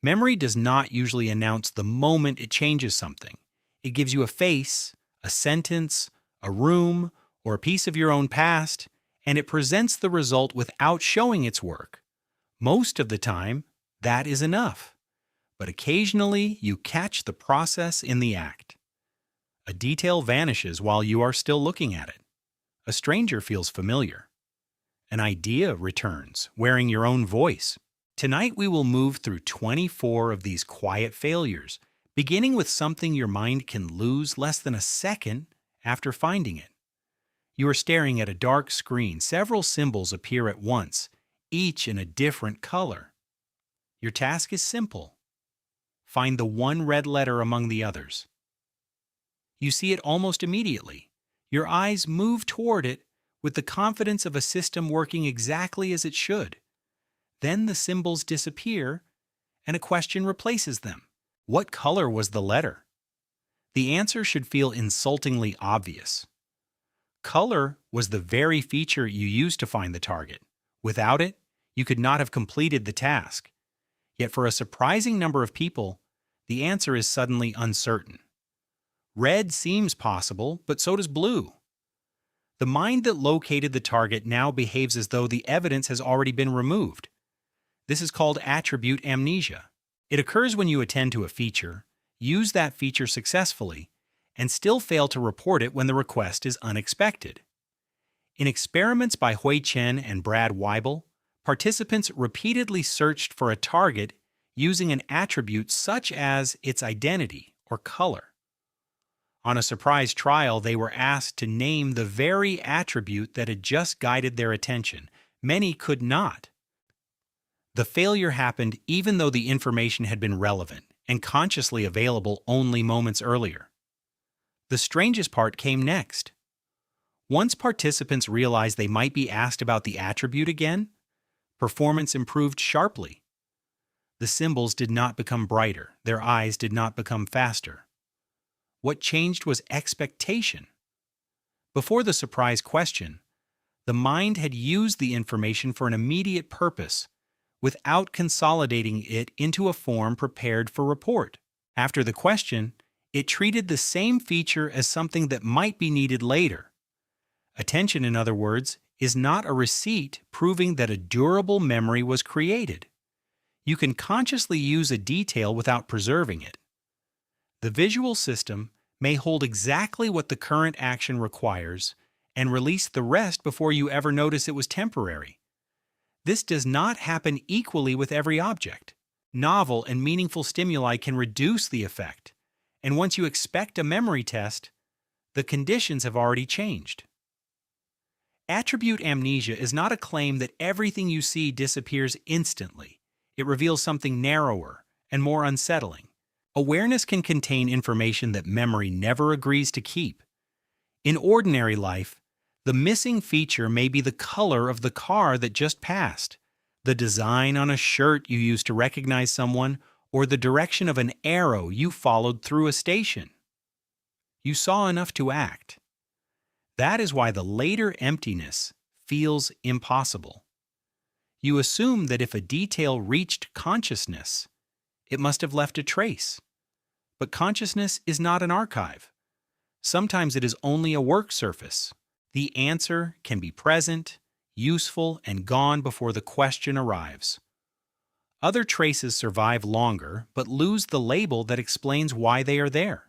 Memory does not usually announce the moment it changes something. It gives you a face, a sentence, a room, or a piece of your own past, and it presents the result without showing its work. Most of the time, that is enough. But occasionally, you catch the process in the act. A detail vanishes while you are still looking at it. A stranger feels familiar. An idea returns, wearing your own voice. Tonight we will move through 24 of these quiet failures, beginning with something your mind can lose less than a second after finding it. You are staring at a dark screen. Several symbols appear at once, each in a different color. Your task is simple. Find the one red letter among the others. You see it almost immediately. Your eyes move toward it with the confidence of a system working exactly as it should. Then the symbols disappear, and a question replaces them. What color was the letter? The answer should feel insultingly obvious. Color was the very feature you used to find the target. Without it, you could not have completed the task. Yet for a surprising number of people, the answer is suddenly uncertain. Red seems possible, but so does blue. The mind that located the target now behaves as though the evidence has already been removed. This is called attribute amnesia. It occurs when you attend to a feature, use that feature successfully, and still fail to report it when the request is unexpected. In experiments by Hui Chen and Brad Weibel, participants repeatedly searched for a target using an attribute such as its identity or color. On a surprise trial, they were asked to name the very attribute that had just guided their attention. Many could not. The failure happened even though the information had been relevant and consciously available only moments earlier. The strangest part came next. Once participants realized they might be asked about the attribute again, performance improved sharply. The symbols did not become brighter, their eyes did not become faster. What changed was expectation. Before the surprise question, the mind had used the information for an immediate purpose, without consolidating it into a form prepared for report. After the question, it treated the same feature as something that might be needed later. Attention, in other words, is not a receipt proving that a durable memory was created. You can consciously use a detail without preserving it. The visual system may hold exactly what the current action requires and release the rest before you ever notice it was temporary. This does not happen equally with every object. Novel and meaningful stimuli can reduce the effect, and once you expect a memory test, the conditions have already changed. Attribute amnesia is not a claim that everything you see disappears instantly. It reveals something narrower and more unsettling. Awareness can contain information that memory never agrees to keep. In ordinary life, the missing feature may be the color of the car that just passed, the design on a shirt you used to recognize someone, or the direction of an arrow you followed through a station. You saw enough to act. That is why the later emptiness feels impossible. You assume that if a detail reached consciousness, it must have left a trace. But consciousness is not an archive. Sometimes it is only a work surface. The answer can be present, useful, and gone before the question arrives. Other traces survive longer, but lose the label that explains why they are there.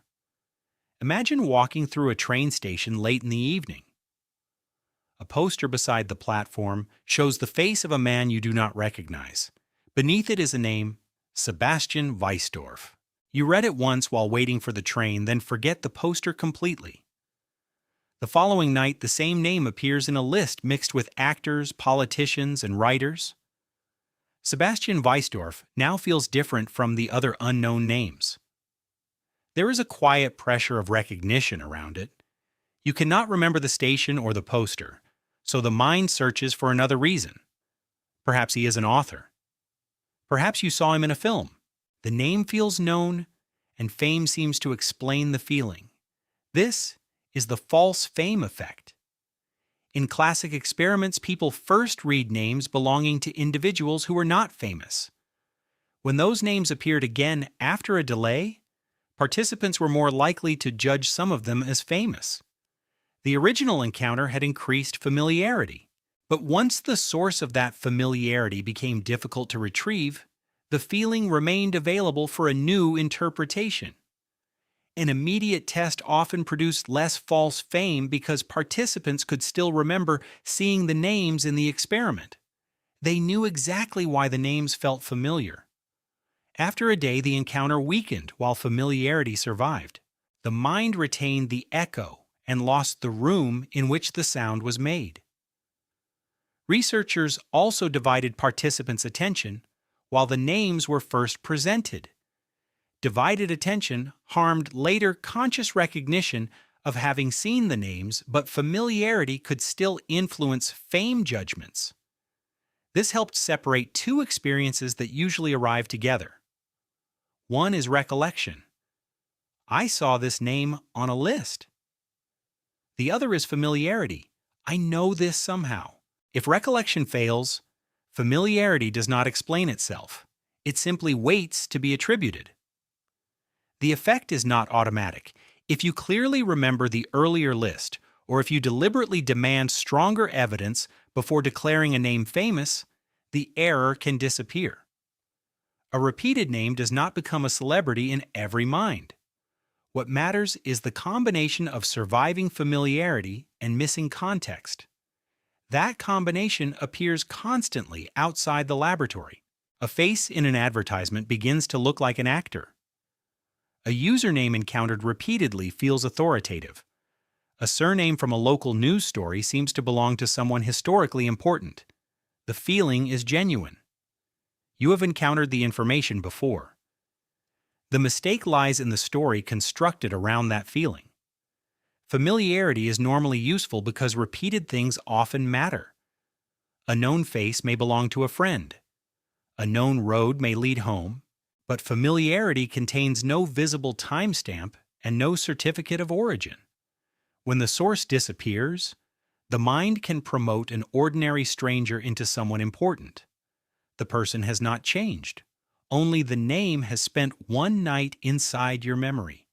Imagine walking through a train station late in the evening. A poster beside the platform shows the face of a man you do not recognize. Beneath it is a name, Sebastian Weisdorf. You read it once while waiting for the train, then forget the poster completely. The following night, the same name appears in a list mixed with actors, politicians, and writers. Sebastian Weisdorf now feels different from the other unknown names. There is a quiet pressure of recognition around it. You cannot remember the station or the poster, so the mind searches for another reason. Perhaps he is an author. Perhaps you saw him in a film. The name feels known, and fame seems to explain the feeling. This is the false fame effect. In classic experiments, people first read names belonging to individuals who were not famous. When those names appeared again after a delay, participants were more likely to judge some of them as famous. The original encounter had increased familiarity, but once the source of that familiarity became difficult to retrieve, the feeling remained available for a new interpretation. An immediate test often produced less false fame because participants could still remember seeing the names in the experiment. They knew exactly why the names felt familiar. After a day, the encounter weakened while familiarity survived. The mind retained the echo and lost the room in which the sound was made. Researchers also divided participants' attention while the names were first presented. Divided attention harmed later conscious recognition of having seen the names, but familiarity could still influence fame judgments. This helped separate two experiences that usually arrive together. One is recollection. I saw this name on a list. The other is familiarity. I know this somehow. If recollection fails, familiarity does not explain itself. It simply waits to be attributed. The effect is not automatic. If you clearly remember the earlier list, or if you deliberately demand stronger evidence before declaring a name famous, the error can disappear. A repeated name does not become a celebrity in every mind. What matters is the combination of surviving familiarity and missing context. That combination appears constantly outside the laboratory. A face in an advertisement begins to look like an actor. A username encountered repeatedly feels authoritative. A surname from a local news story seems to belong to someone historically important. The feeling is genuine. You have encountered the information before. The mistake lies in the story constructed around that feeling. Familiarity is normally useful because repeated things often matter. A known face may belong to a friend. A known road may lead home, but familiarity contains no visible timestamp and no certificate of origin. When the source disappears, the mind can promote an ordinary stranger into someone important. The person has not changed. Only the name has spent one night inside your memory.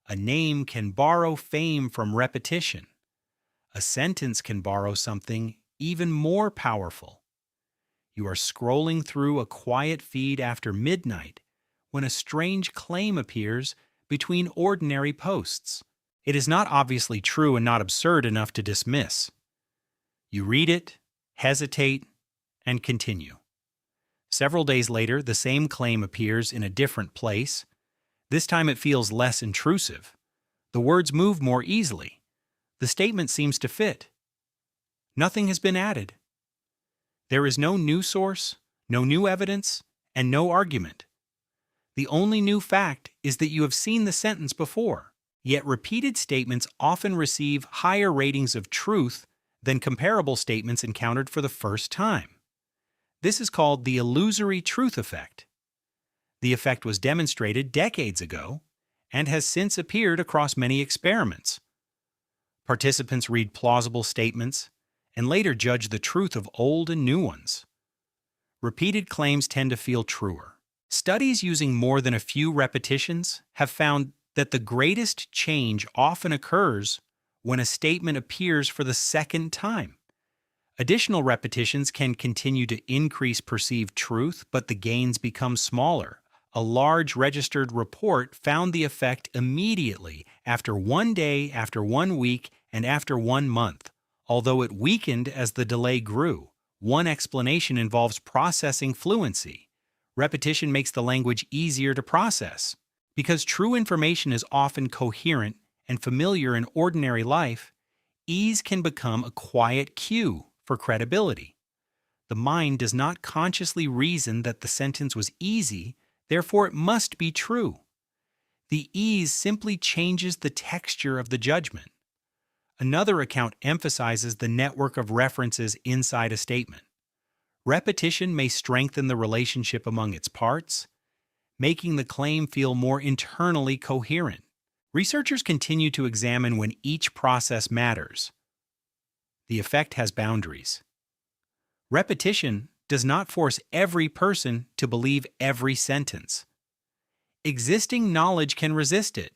A name can borrow fame from repetition. A sentence can borrow something even more powerful. You are scrolling through a quiet feed after midnight when a strange claim appears between ordinary posts. It is not obviously true and not absurd enough to dismiss. You read it, hesitate, and continue. Several days later, the same claim appears in a different place. This time it feels less intrusive. The words move more easily. The statement seems to fit. Nothing has been added. There is no new source, no new evidence, and no argument. The only new fact is that you have seen the sentence before, yet repeated statements often receive higher ratings of truth than comparable statements encountered for the first time. This is called the illusory truth effect. The effect was demonstrated decades ago and has since appeared across many experiments. Participants read plausible statements and later judge the truth of old and new ones. Repeated claims tend to feel truer. Studies using more than a few repetitions have found that the greatest change often occurs when a statement appears for the second time. Additional repetitions can continue to increase perceived truth, but the gains become smaller. A large registered report found the effect immediately after 1 day, after 1 week, and after 1 month, although it weakened as the delay grew. One explanation involves processing fluency. Repetition makes the language easier to process. Because true information is often coherent and familiar in ordinary life, ease can become a quiet cue for credibility. The mind does not consciously reason that the sentence was easy, therefore it must be true. The ease simply changes the texture of the judgment. Another account emphasizes the network of references inside a statement. Repetition may strengthen the relationship among its parts, making the claim feel more internally coherent. Researchers continue to examine when each process matters. The effect has boundaries. Repetition does not force every person to believe every sentence. Existing knowledge can resist it.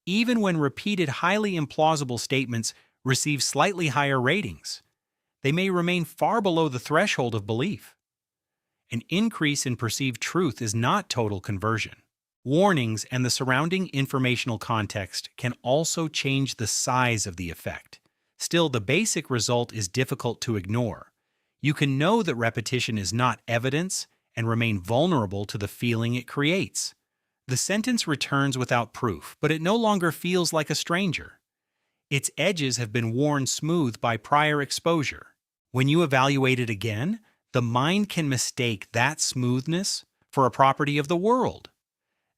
Even when repeated highly implausible statements receive slightly higher ratings, they may remain far below the threshold of belief. An increase in perceived truth is not total conversion. Warnings and the surrounding informational context can also change the size of the effect. Still, the basic result is difficult to ignore. You can know that repetition is not evidence and remain vulnerable to the feeling it creates. The sentence returns without proof, but it no longer feels like a stranger. Its edges have been worn smooth by prior exposure. When you evaluate it again, the mind can mistake that smoothness for a property of the world.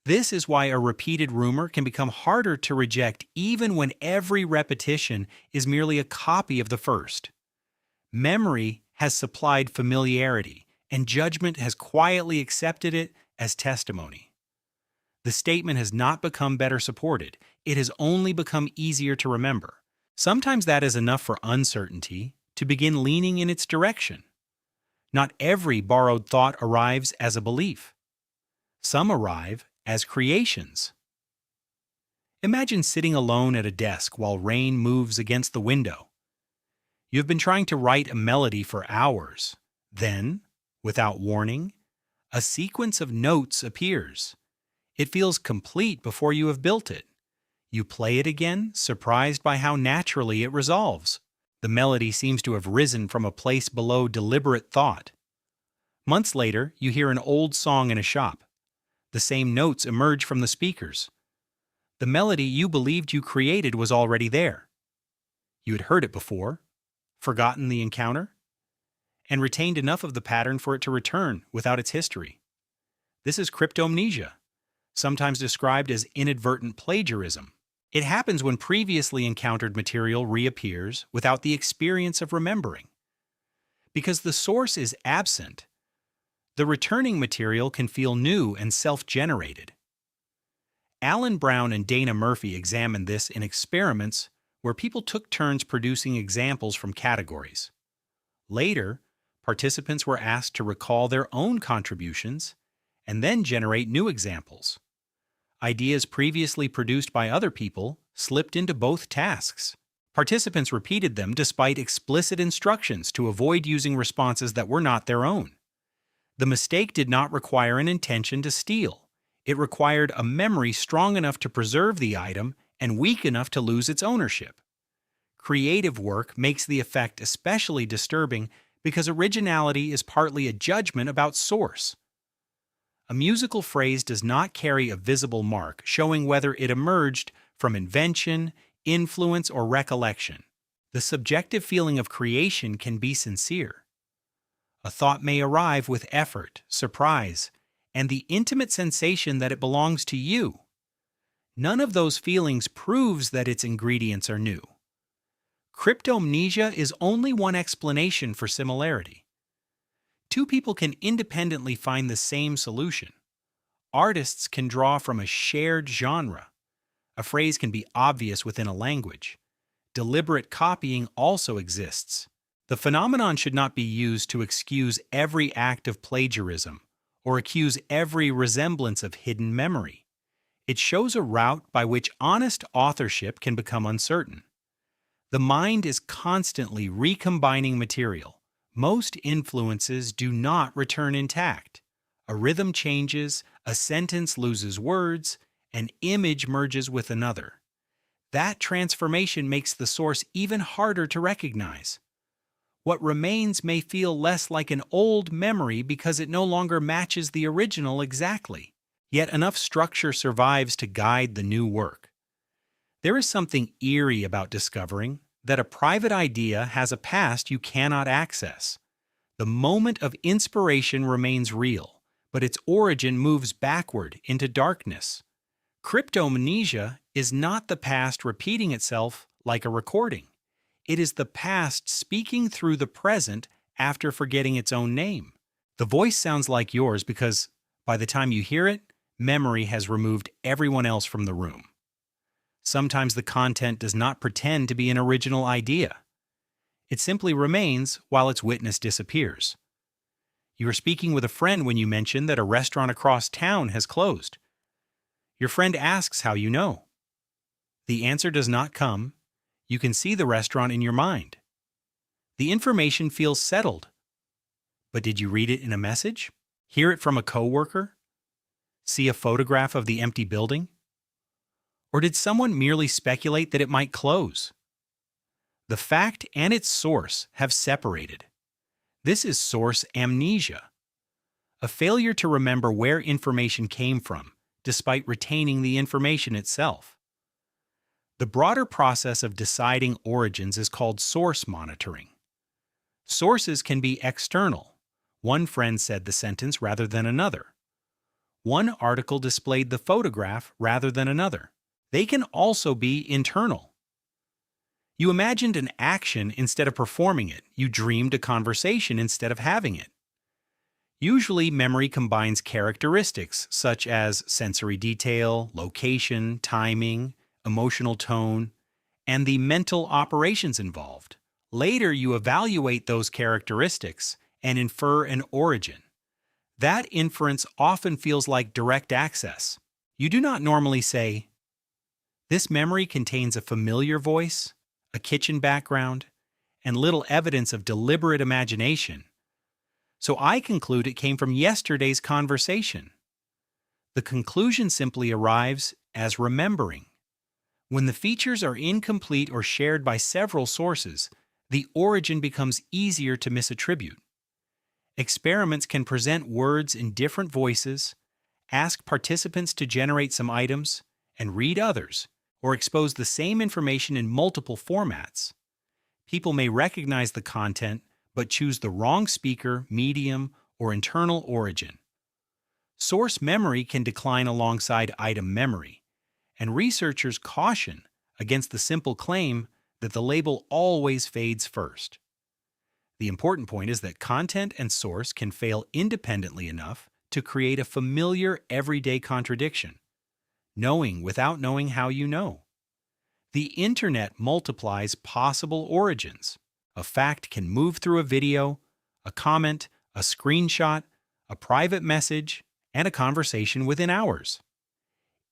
This is why a repeated rumor can become harder to reject even when every repetition is merely a copy of the first. Memory has supplied familiarity, and judgment has quietly accepted it as testimony. The statement has not become better supported, it has only become easier to remember. Sometimes that is enough for uncertainty to begin leaning in its direction. Not every borrowed thought arrives as a belief. Some arrive as creations. Imagine sitting alone at a desk while rain moves against the window. You have been trying to write a melody for hours. Then, without warning, a sequence of notes appears. It feels complete before you have built it. You play it again, surprised by how naturally it resolves. The melody seems to have risen from a place below deliberate thought. Months later, you hear an old song in a shop. The same notes emerge from the speakers. The melody you believed you created was already there. You had heard it before, forgotten the encounter, and retained enough of the pattern for it to return without its history. This is cryptomnesia, sometimes described as inadvertent plagiarism. It happens when previously encountered material reappears without the experience of remembering. Because the source is absent, the returning material can feel new and self-generated. Alan Brown and Dana Murphy examined this in experiments where people took turns producing examples from categories. Later, participants were asked to recall their own contributions and then generate new examples. Ideas previously produced by other people slipped into both tasks. Participants repeated them despite explicit instructions to avoid using responses that were not their own. The mistake did not require an intention to steal. It required a memory strong enough to preserve the item and weak enough to lose its ownership. Creative work makes the effect especially disturbing because originality is partly a judgment about source. A musical phrase does not carry a visible mark showing whether it emerged from invention, influence, or recollection. The subjective feeling of creation can be sincere. A thought may arrive with effort, surprise, and the intimate sensation that it belongs to you. None of those feelings proves that its ingredients are new. Cryptomnesia is only one explanation for similarity. Two people can independently find the same solution. Artists can draw from a shared genre. A phrase can be obvious within a language. Deliberate copying also exists. The phenomenon should not be used to excuse every act of plagiarism or accuse every resemblance of hidden memory. It shows a route by which honest authorship can become uncertain. The mind is constantly recombining material. Most influences do not return intact. A rhythm changes, a sentence loses words, an image merges with another. That transformation makes the source even harder to recognize. What remains may feel less like an old memory because it no longer matches the original exactly. Yet enough structure survives to guide the new work. There is something eerie about discovering that a private idea has a past you cannot access. The moment of inspiration remains real, but its origin moves backward into darkness. Cryptomnesia is not the past repeating itself like a recording. It is the past speaking through the present after forgetting its own name. The voice sounds like yours because, by the time you hear it, memory has removed everyone else from the room. Sometimes the content does not pretend to be an original idea. It simply remains while its witness disappears. You are speaking with a friend when you mention that a restaurant across town has closed. Your friend asks how you know. The answer does not come. You can see the restaurant in your mind. The information feels settled. But did you read it in a message? Hear it from a coworker? See a photograph of the empty building? Or did someone merely speculate that it might close? The fact and its source have separated. This is source amnesia, a failure to remember where information came from, despite retaining the information itself. The broader process of deciding origins is called source monitoring. Sources can be external. One friend said the sentence rather than another. One article displayed the photograph rather than another. They can also be internal. You imagined an action instead of performing it. You dreamed a conversation instead of having it. Usually, memory combines characteristics such as sensory detail, location, timing, emotional tone, and the mental operations involved. Later, you evaluate those characteristics and infer an origin. That inference often feels like direct access. You do not normally say, "This memory contains a familiar voice, a kitchen background, and little evidence of deliberate imagination. So I conclude it came from yesterday's conversation." The conclusion simply arrives as remembering. When the features are incomplete or shared by several sources, the origin becomes easier to misattribute. Experiments can present words in different voices, ask participants to generate some items, and read others, or expose the same information in multiple formats. People may recognize the content, but choose the wrong speaker, medium, or internal origin. Source memory can decline alongside item memory, and researchers caution against the simple claim that the label always fades first. The important point is that content and source can fail independently enough to create a familiar, everyday contradiction, knowing without knowing how you know. The internet multiplies possible origins. A fact can move through a video, a comment, a screenshot, a private message, and a conversation within hours.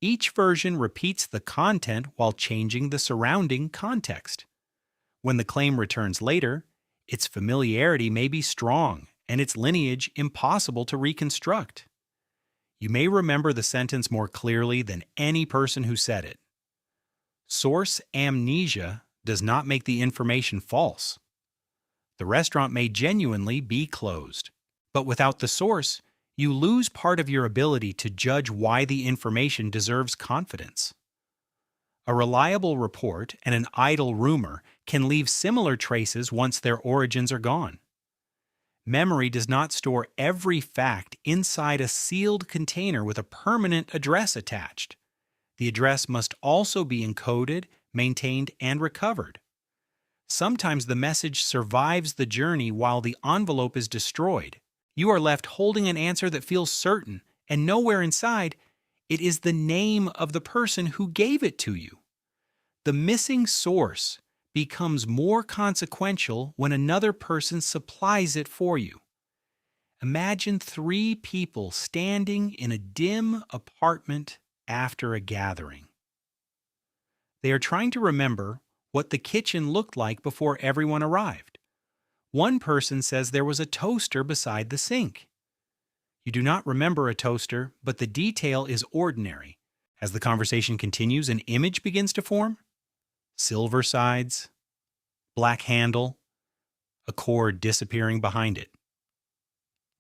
Each version repeats the content while changing the surrounding context. When the claim returns later, its familiarity may be strong and its lineage impossible to reconstruct. You may remember the sentence more clearly than any person who said it. Source amnesia does not make the information false. The restaurant may genuinely be closed, but without the source, you lose part of your ability to judge why the information deserves confidence. A reliable report and an idle rumor can leave similar traces once their origins are gone. Memory does not store every fact inside a sealed container with a permanent address attached. The address must also be encoded, maintained, and recovered. Sometimes the message survives the journey while the envelope is destroyed. You are left holding an answer that feels certain, and nowhere inside, it is the name of the person who gave it to you. The missing source becomes more consequential when another person supplies it for you. Imagine 3 people standing in a dim apartment after a gathering. They are trying to remember what the kitchen looked like before everyone arrived. One person says there was a toaster beside the sink. You do not remember a toaster, but the detail is ordinary. As the conversation continues, an image begins to form. Silver sides, black handle, a cord disappearing behind it.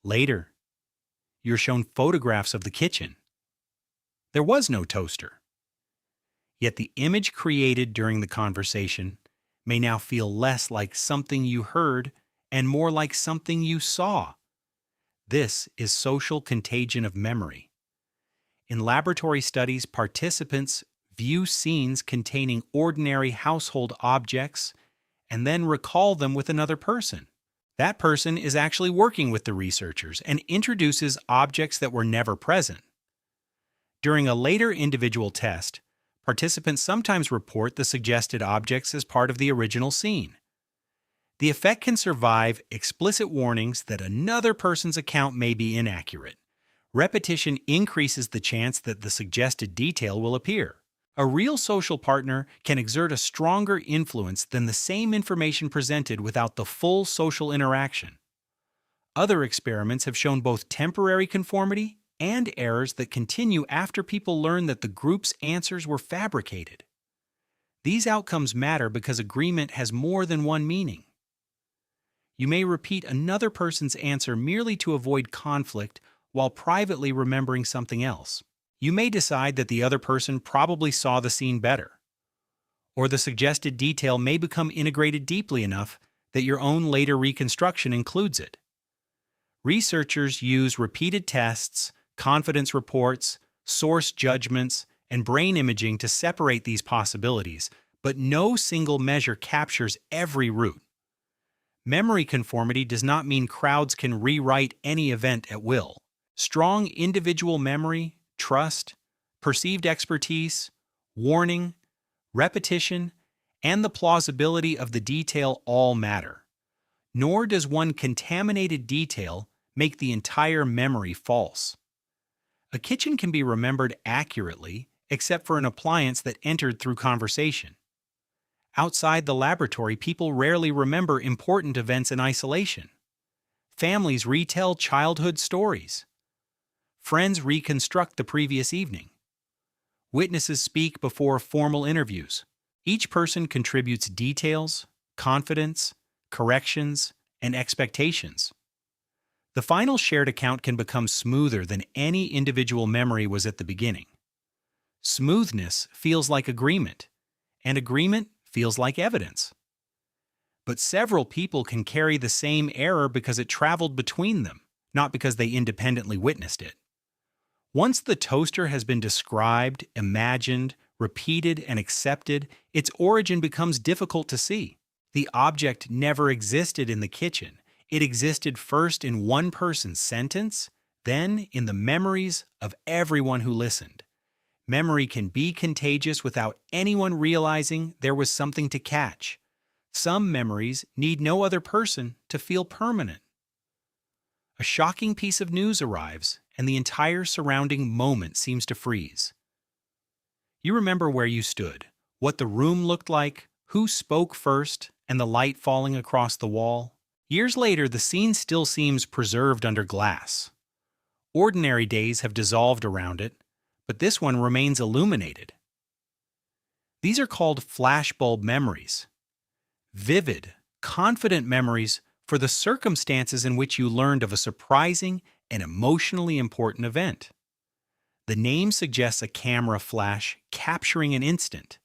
Later, you're shown photographs of the kitchen. There was no toaster. Yet the image created during the conversation may now feel less like something you heard and more like something you saw. This is social contagion of memory. In laboratory studies, participants view scenes containing ordinary household objects and then recall them with another person. That person is actually working with the researchers and introduces objects that were never present. During a later individual test, participants sometimes report the suggested objects as part of the original scene. The effect can survive explicit warnings that another person's account may be inaccurate. Repetition increases the chance that the suggested detail will appear. A real social partner can exert a stronger influence than the same information presented without the full social interaction. Other experiments have shown both temporary conformity and errors that continue after people learn that the group's answers were fabricated. These outcomes matter because agreement has more than one meaning. You may repeat another person's answer merely to avoid conflict while privately remembering something else. You may decide that the other person probably saw the scene better, or the suggested detail may become integrated deeply enough that your own later reconstruction includes it. Researchers use repeated tests, confidence reports, source judgments, and brain imaging to separate these possibilities, but no single measure captures every route. Memory conformity does not mean crowds can rewrite any event at will. Strong individual memory, trust, perceived expertise, warning, repetition, and the plausibility of the detail all matter. Nor does one contaminated detail make the entire memory false. A kitchen can be remembered accurately except for an appliance that entered through conversation. Outside the laboratory, people rarely remember important events in isolation. Families retell childhood stories. Friends reconstruct the previous evening. Witnesses speak before formal interviews. Each person contributes details, confidence, corrections, and expectations. The final shared account can become smoother than any individual memory was at the beginning. Smoothness feels like agreement, and agreement feels like evidence. But several people can carry the same error because it traveled between them, not because they independently witnessed it. Once the toaster has been described, imagined, repeated, and accepted, its origin becomes difficult to see. The object never existed in the kitchen. It existed first in one person's sentence, then in the memories of everyone who listened. Memory can be contagious without anyone realizing there was something to catch. Some memories need no other person to feel permanent. A shocking piece of news arrives, and the entire surrounding moment seems to freeze. You remember where you stood, what the room looked like, who spoke first, and the light falling across the wall. Years later, the scene still seems preserved under glass. Ordinary days have dissolved around it, but this one remains illuminated. These are called flashbulb memories. Vivid, confident memories for the circumstances in which you learned of a surprising and emotionally important event. The name suggests a camera flash capturing an instant.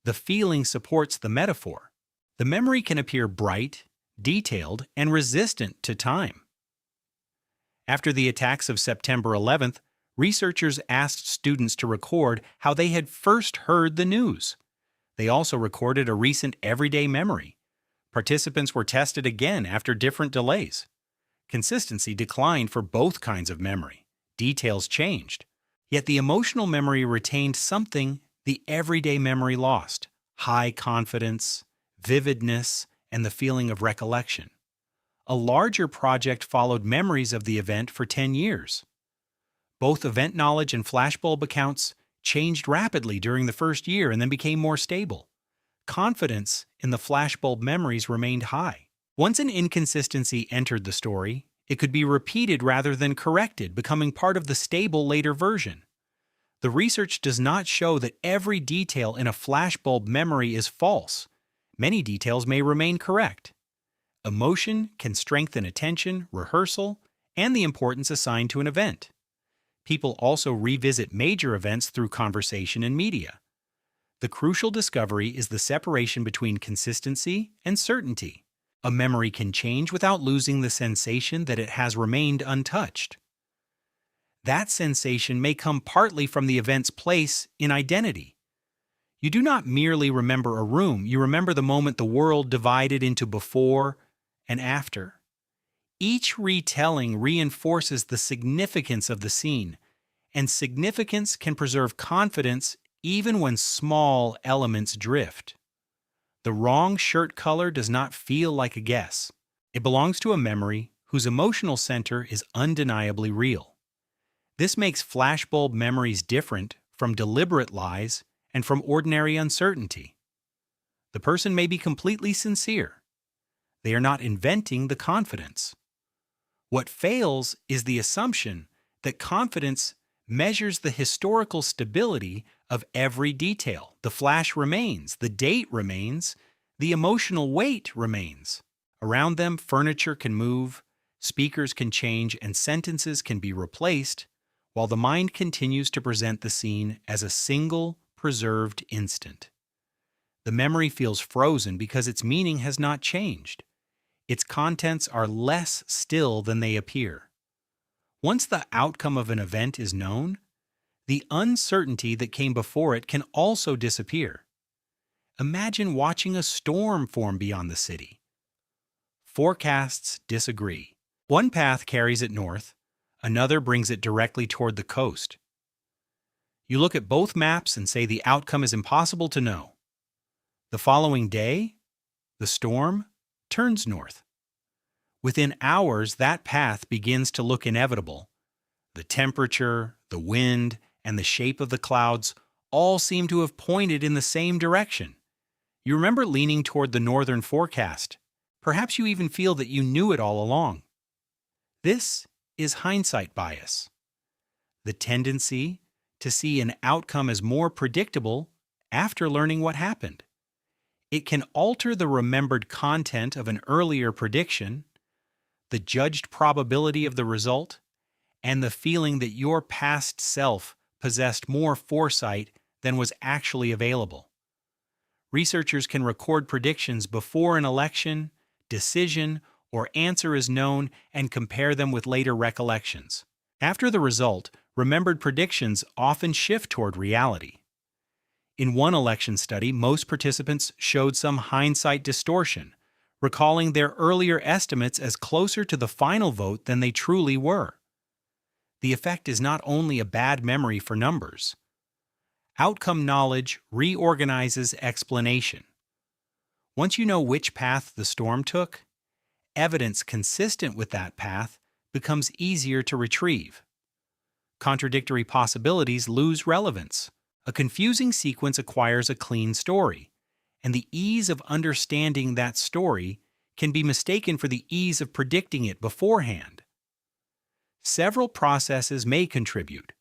The feeling supports the metaphor. The memory can appear bright, detailed, and resistant to time. After the attacks of September 11th, researchers asked students to record how they had first heard the news. They also recorded a recent everyday memory. Participants were tested again after different delays. Consistency declined for both kinds of memory. Details changed. Yet the emotional memory retained something the everyday memory lost: high confidence, vividness, and the feeling of recollection. A larger project followed memories of the event for 10 years. Both event knowledge and flashbulb accounts changed rapidly during the first year and then became more stable. Confidence in the flashbulb memories remained high. Once an inconsistency entered the story, it could be repeated rather than corrected, becoming part of the stable later version. The research does not show that every detail in a flashbulb memory is false. Many details may remain correct. Emotion can strengthen attention, rehearsal, and the importance assigned to an event. People also revisit major events through conversation and media. The crucial discovery is the separation between consistency and certainty. A memory can change without losing the sensation that it has remained untouched. That sensation may come partly from the event's place in identity. You do not merely remember a room, you remember the moment the world divided into before and after. Each retelling reinforces the significance of the scene, and significance can preserve confidence even when small elements drift. The wrong shirt color does not feel like a guess. It belongs to a memory whose emotional center is undeniably real. This makes flashbulb memories different from deliberate lies and from ordinary uncertainty. The person may be completely sincere. They are not inventing the confidence. What fails is the assumption that confidence measures the historical stability of every detail. The flash remains, the date remains, the emotional weight remains. Around them, furniture can move, speakers can change, and sentences can be replaced, while the mind continues to present the scene as a single, preserved instant. The memory feels frozen because its meaning has not changed. Its contents are less still than they appear. Once the outcome of an event is known, the uncertainty that came before it can also disappear. Imagine watching a storm form beyond the city. Forecasts disagree. One path carries it north, another brings it directly toward the coast. You look at both maps and say the outcome is impossible to know. The following day, the storm turns north. Within hours, that path begins to look inevitable. The temperature, the wind, and the shape of the clouds all seem to have pointed in the same direction. You remember leaning toward the northern forecast. Perhaps you even feel that you knew it all along. This is hindsight bias, the tendency to see an outcome as more predictable after learning what happened. It can alter the remembered content of an earlier prediction, the judged probability of the result, and the feeling that your past self possessed more foresight than was actually available. Researchers can record predictions before an election, decision, or answer is known and compare them with later recollections. After the result, remembered predictions often shift toward reality. In one election study, most participants showed some hindsight distortion, recalling their earlier estimates as closer to the final vote than they truly were. The effect is not only a bad memory for numbers. Outcome knowledge reorganizes explanation. Once you know which path the storm took, evidence consistent with that path becomes easier to retrieve. Contradictory possibilities lose relevance. A confusing sequence acquires a clean story, and the ease of understanding that story can be mistaken for the ease of predicting it beforehand. Several processes may contribute.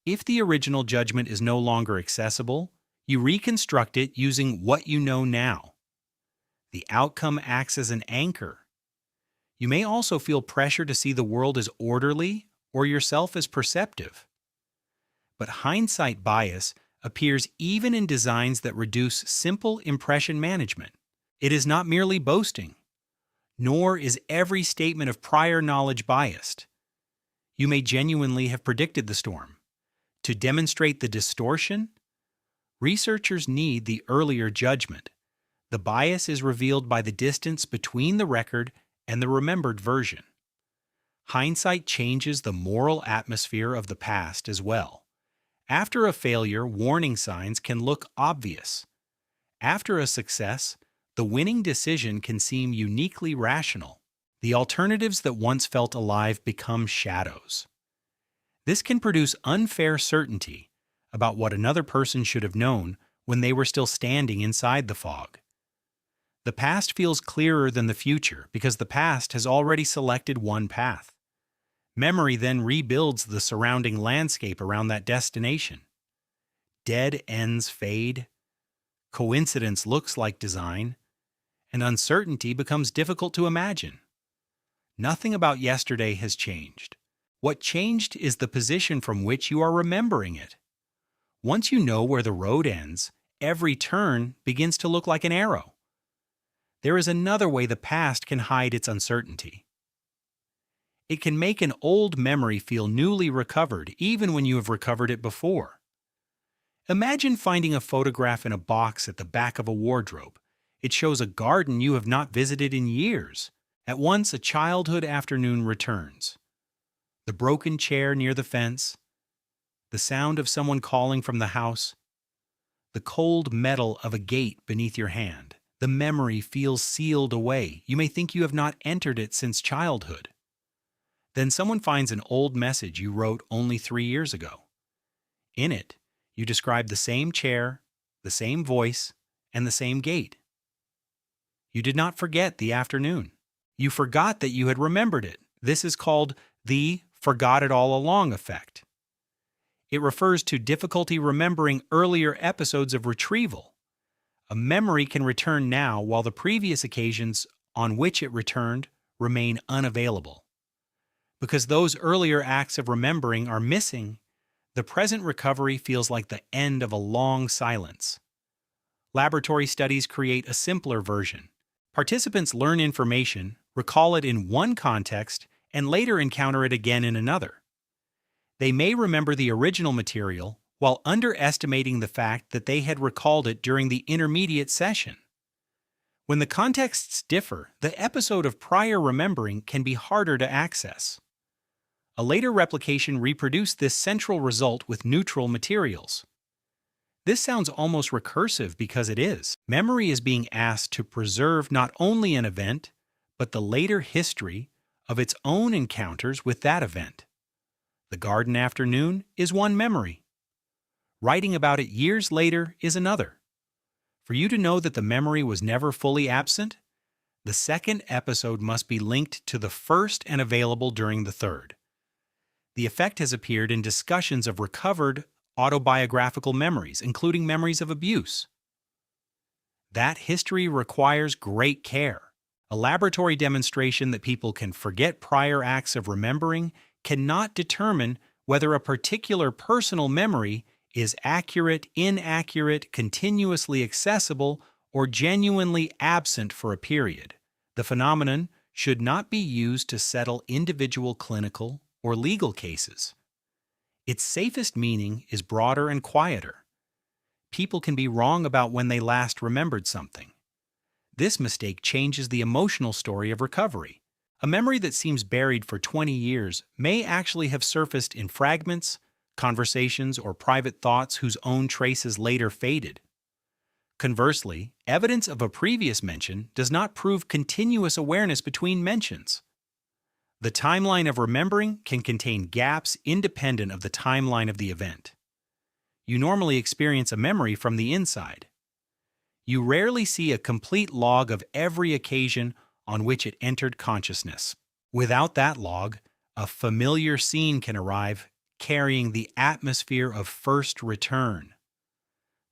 If the original judgment is no longer accessible, you reconstruct it using what you know now. The outcome acts as an anchor. You may also feel pressure to see the world as orderly or yourself as perceptive. But hindsight bias appears even in designs that reduce simple impression management. It is not merely boasting, nor is every statement of prior knowledge biased. You may genuinely have predicted the storm. To demonstrate the distortion, researchers need the earlier judgment. The bias is revealed by the distance between the record and the remembered version. Hindsight changes the moral atmosphere of the past as well. After a failure, warning signs can look obvious. After a success, the winning decision can seem uniquely rational. The alternatives that once felt alive become shadows. This can produce unfair certainty about what another person should have known when they were still standing inside the fog. The past feels clearer than the future because the past has already selected one path. Memory then rebuilds the surrounding landscape around that destination. Dead ends fade, coincidence looks like design, and uncertainty becomes difficult to imagine. Nothing about yesterday has changed. What changed is the position from which you are remembering it. Once you know where the road ends, every turn begins to look like an arrow. There is another way the past can hide its uncertainty. It can make an old memory feel newly recovered, even when you have recovered it before. Imagine finding a photograph in a box at the back of a wardrobe. It shows a garden you have not visited in years. At once, a childhood afternoon returns. The broken chair near the fence, the sound of someone calling from the house, the cold metal of a gate beneath your hand. The memory feels sealed away. You may think you have not entered it since childhood. Then someone finds an old message you wrote only 3 years ago. In it, you describe the same chair, the same voice, and the same gate. You did not forget the afternoon. You forgot that you had remembered it. This is called the forgot it all along effect. It refers to difficulty remembering earlier episodes of retrieval. A memory can return now while the previous occasions on which it returned remain unavailable. Because those earlier acts of remembering are missing, the present recovery feels like the end of a long silence. Laboratory studies create a simpler version. Participants learn information, recall it in one context, and later encounter it again in another. They may remember the original material while underestimating the fact that they had recalled it during the intermediate session. When the contexts differ, the episode of prior remembering can be harder to access. A later replication reproduced this central result with neutral materials. This sounds almost recursive because it is. Memory is being asked to preserve not only an event, but the later history of its own encounters with that event. The garden afternoon is one memory. Writing about it years later is another. For you to know that the memory was never fully absent, the second episode must be linked to the first and available during the third. The effect has appeared in discussions of recovered autobiographical memories, including memories of abuse. That history requires great care. A laboratory demonstration that people can forget prior acts of remembering cannot determine whether a particular personal memory is accurate, inaccurate, continuously accessible, or genuinely absent for a period. The phenomenon should not be used to settle individual clinical or legal cases. Its safest meaning is broader and quieter. People can be wrong about when they last remembered something. This mistake changes the emotional story of recovery. A memory that seems buried for 20 years may actually have surfaced in fragments, conversations, or private thoughts whose own traces later faded. Conversely, evidence of a previous mention does not prove continuous awareness between mentions. The timeline of remembering can contain gaps independent of the timeline of the event. You normally experience a memory from the inside. You rarely see a complete log of every occasion on which it entered consciousness. Without that log, a familiar scene can arrive, carrying the atmosphere of first return.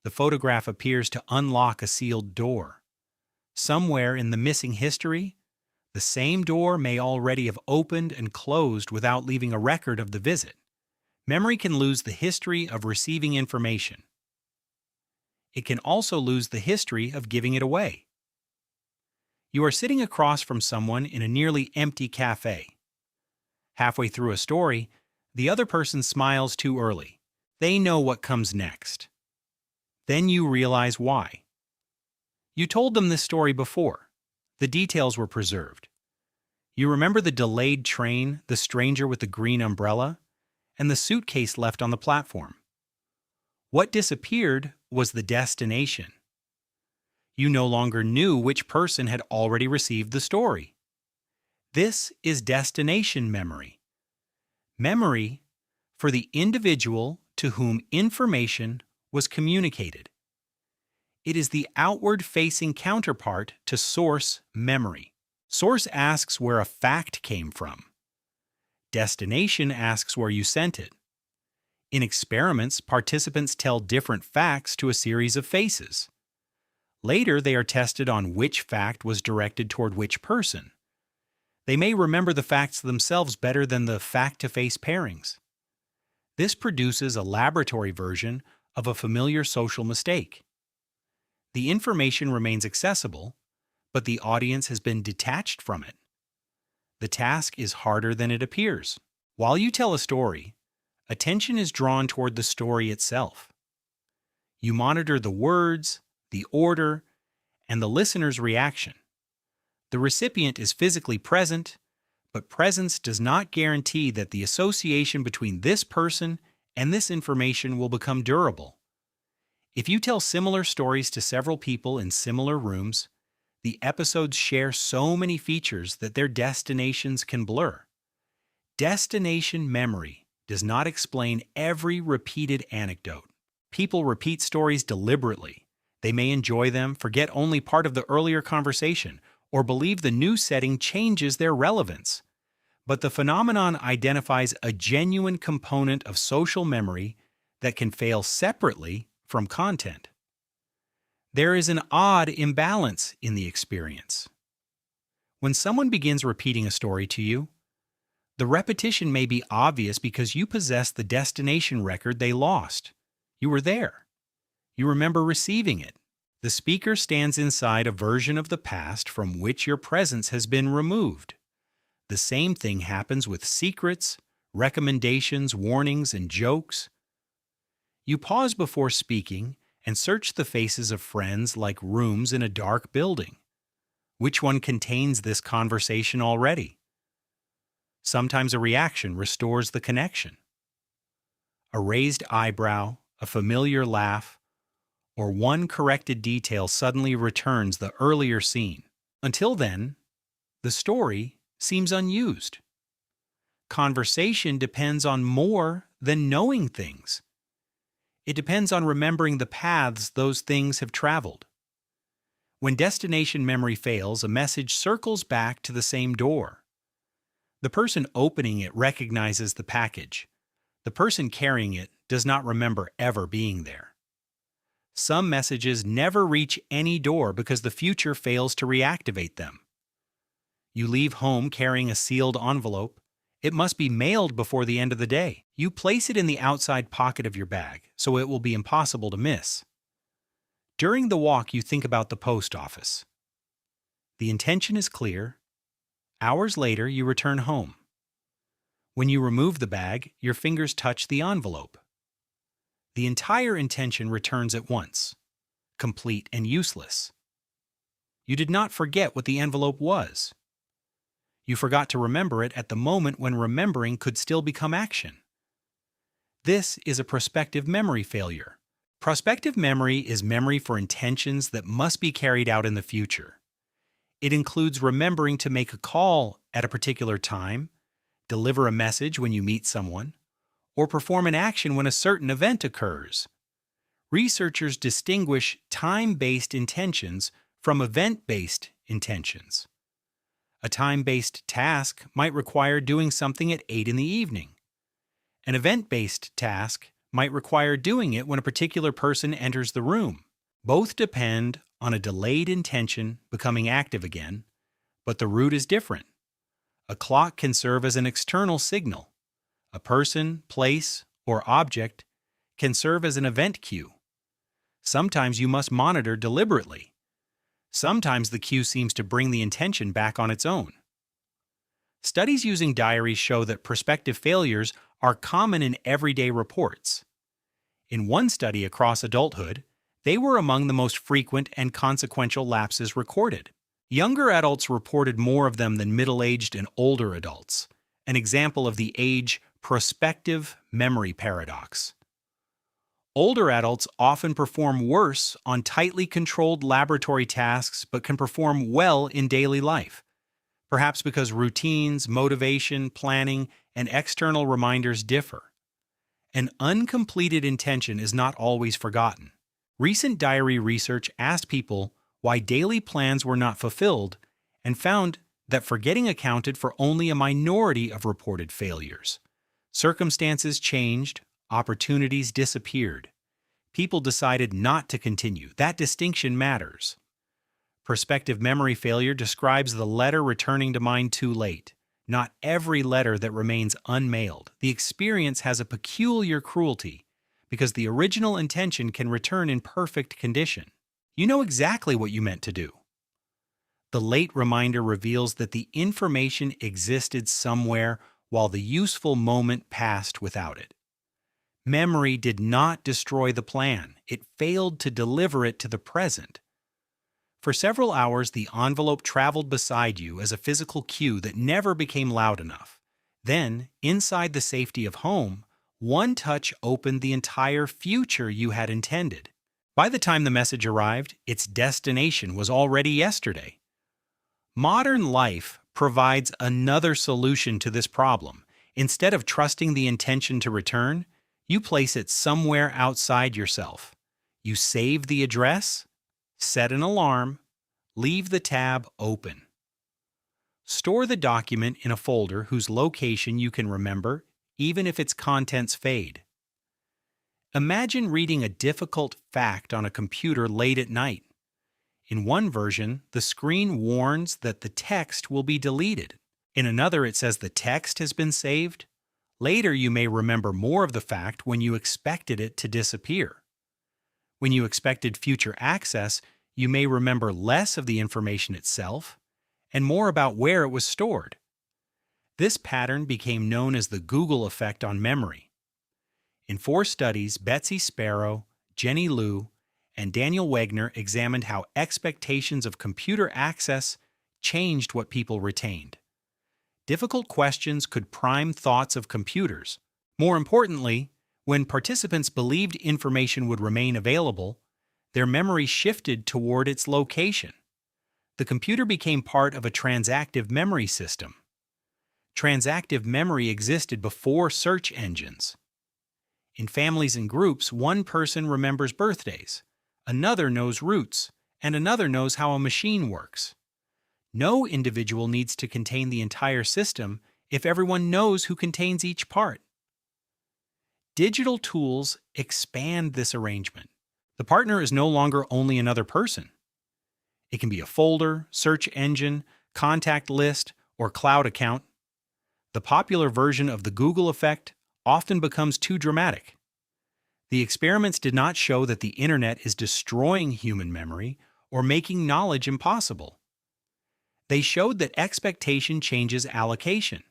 The photograph appears to unlock a sealed door. Somewhere in the missing history, the same door may already have opened and closed without leaving a record of the visit. Memory can lose the history of receiving information. It can also lose the history of giving it away. You are sitting across from someone in a nearly empty cafe. Halfway through a story, the other person smiles too early. They know what comes next. Then you realize why. You told them this story before. The details were preserved. You remember the delayed train, the stranger with the green umbrella, and the suitcase left on the platform. What disappeared was the destination. You no longer knew which person had already received the story. This is destination memory. Memory for the individual to whom information was communicated. It is the outward-facing counterpart to source memory. Source asks where a fact came from. Destination asks where you sent it. In experiments, participants tell different facts to a series of faces. Later, they are tested on which fact was directed toward which person. They may remember the facts themselves better than the fact-to-face pairings. This produces a laboratory version of a familiar social mistake. The information remains accessible, but the audience has been detached from it. The task is harder than it appears. While you tell a story, attention is drawn toward the story itself. You monitor the words, the order, and the listener's reaction. The recipient is physically present, but presence does not guarantee that the association between this person and this information will become durable. If you tell similar stories to several people in similar rooms, the episodes share so many features that their destinations can blur. Destination memory does not explain every repeated anecdote. People repeat stories deliberately. They may enjoy them, forget only part of the earlier conversation, or believe the new setting changes their relevance. But the phenomenon identifies a genuine component of social memory that can fail separately from content. There is an odd imbalance in the experience. When someone begins repeating a story to you, the repetition may be obvious because you possess the destination record they lost. You were there. You remember receiving it. The speaker stands inside a version of the past from which your presence has been removed. The same thing happens with secrets, recommendations, warnings, and jokes. You pause before speaking and search the faces of friends like rooms in a dark building. Which one contains this conversation already? Sometimes a reaction restores the connection. A raised eyebrow, a familiar laugh, or one corrected detail suddenly returns the earlier scene. Until then, the story seems unused. Conversation depends on more than knowing things. It depends on remembering the paths those things have traveled. When destination memory fails, a message circles back to the same door. The person opening it recognizes the package. The person carrying it does not remember ever being there. Some messages never reach any door because the future fails to reactivate them. You leave home carrying a sealed envelope. It must be mailed before the end of the day. You place it in the outside pocket of your bag, so it will be impossible to miss. During the walk, you think about the post office. The intention is clear. Hours later, you return home. When you remove the bag, your fingers touch the envelope. The entire intention returns at once, complete and useless. You did not forget what the envelope was. You forgot to remember it at the moment when remembering could still become action. This is a prospective memory failure. Prospective memory is memory for intentions that must be carried out in the future. It includes remembering to make a call at a particular time, deliver a message when you meet someone, or perform an action when a certain event occurs. Researchers distinguish time-based intentions from event-based intentions. A time-based task might require doing something at 8 in the evening. An event-based task might require doing it when a particular person enters the room. Both depend on a delayed intention becoming active again, but the route is different. A clock can serve as an external signal. A person, place, or object can serve as an event cue. Sometimes you must monitor deliberately. Sometimes the cue seems to bring the intention back on its own. Studies using diaries show that prospective failures are common in everyday reports. In one study across adulthood, they were among the most frequent and consequential lapses recorded. Younger adults reported more of them than middle-aged and older adults, an example of the age prospective memory paradox. Older adults often perform worse on tightly controlled laboratory tasks but can perform well in daily life, perhaps because routines, motivation, planning, and external reminders differ. An uncompleted intention is not always forgotten. Recent diary research asked people why daily plans were not fulfilled and found that forgetting accounted for only a minority of reported failures. Circumstances changed, opportunities disappeared. People decided not to continue. That distinction matters. Prospective memory failure describes the letter returning to mind too late. Not every letter that remains unmailed. The experience has a peculiar cruelty because the original intention can return in perfect condition. You know exactly what you meant to do. The late reminder reveals that the information existed somewhere while the useful moment passed without it. Memory did not destroy the plan. It failed to deliver it to the present. For several hours, the envelope traveled beside you as a physical cue that never became loud enough. Then, inside the safety of home, one touch opened the entire future you had intended. By the time the message arrived, its destination was already yesterday. Modern life provides another solution to this problem. Instead of trusting the intention to return, you place it somewhere outside yourself. You save the address, set an alarm, leave the tab open. Store the document in a folder whose location you can remember, even if its contents fade. Imagine reading a difficult fact on a computer late at night. In one version, the screen warns that the text will be deleted. In another, it says the text has been saved. Later, you may remember more of the fact when you expected it to disappear. When you expected future access, you may remember less of the information itself and more about where it was stored. This pattern became known as the Google effect on memory. In 4 studies, Betsy Sparrow, Jenny Liu, and Daniel Wegner examined how expectations of computer access changed what people retained. Difficult questions could prime thoughts of computers. More importantly, when participants believed information would remain available, their memory shifted toward its location. The computer became part of a transactive memory system. Transactive memory existed before search engines. In families and groups, one person remembers birthdays, another knows routes, and another knows how a machine works. No individual needs to contain the entire system if everyone knows who contains each part. Digital tools expand this arrangement. The partner is no longer only another person. It can be a folder, search engine, contact list, or cloud account. The popular version of the Google effect often becomes too dramatic. The experiments did not show that the internet is destroying human memory or making knowledge impossible. They showed that expectation changes allocation.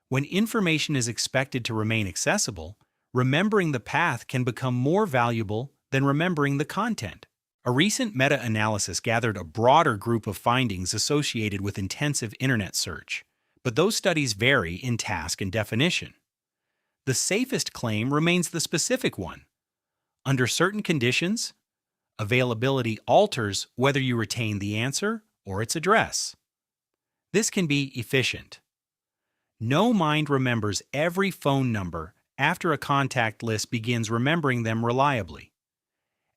When information is expected to remain accessible, remembering the path can become more valuable than remembering the content. A recent meta-analysis gathered a broader group of findings associated with intensive internet search, but those studies vary in task and definition. The safest claim remains the specific one. Under certain conditions, availability alters whether you retain the answer or its address. This can be efficient. No mind remembers every phone number after a contact list begins remembering them reliably.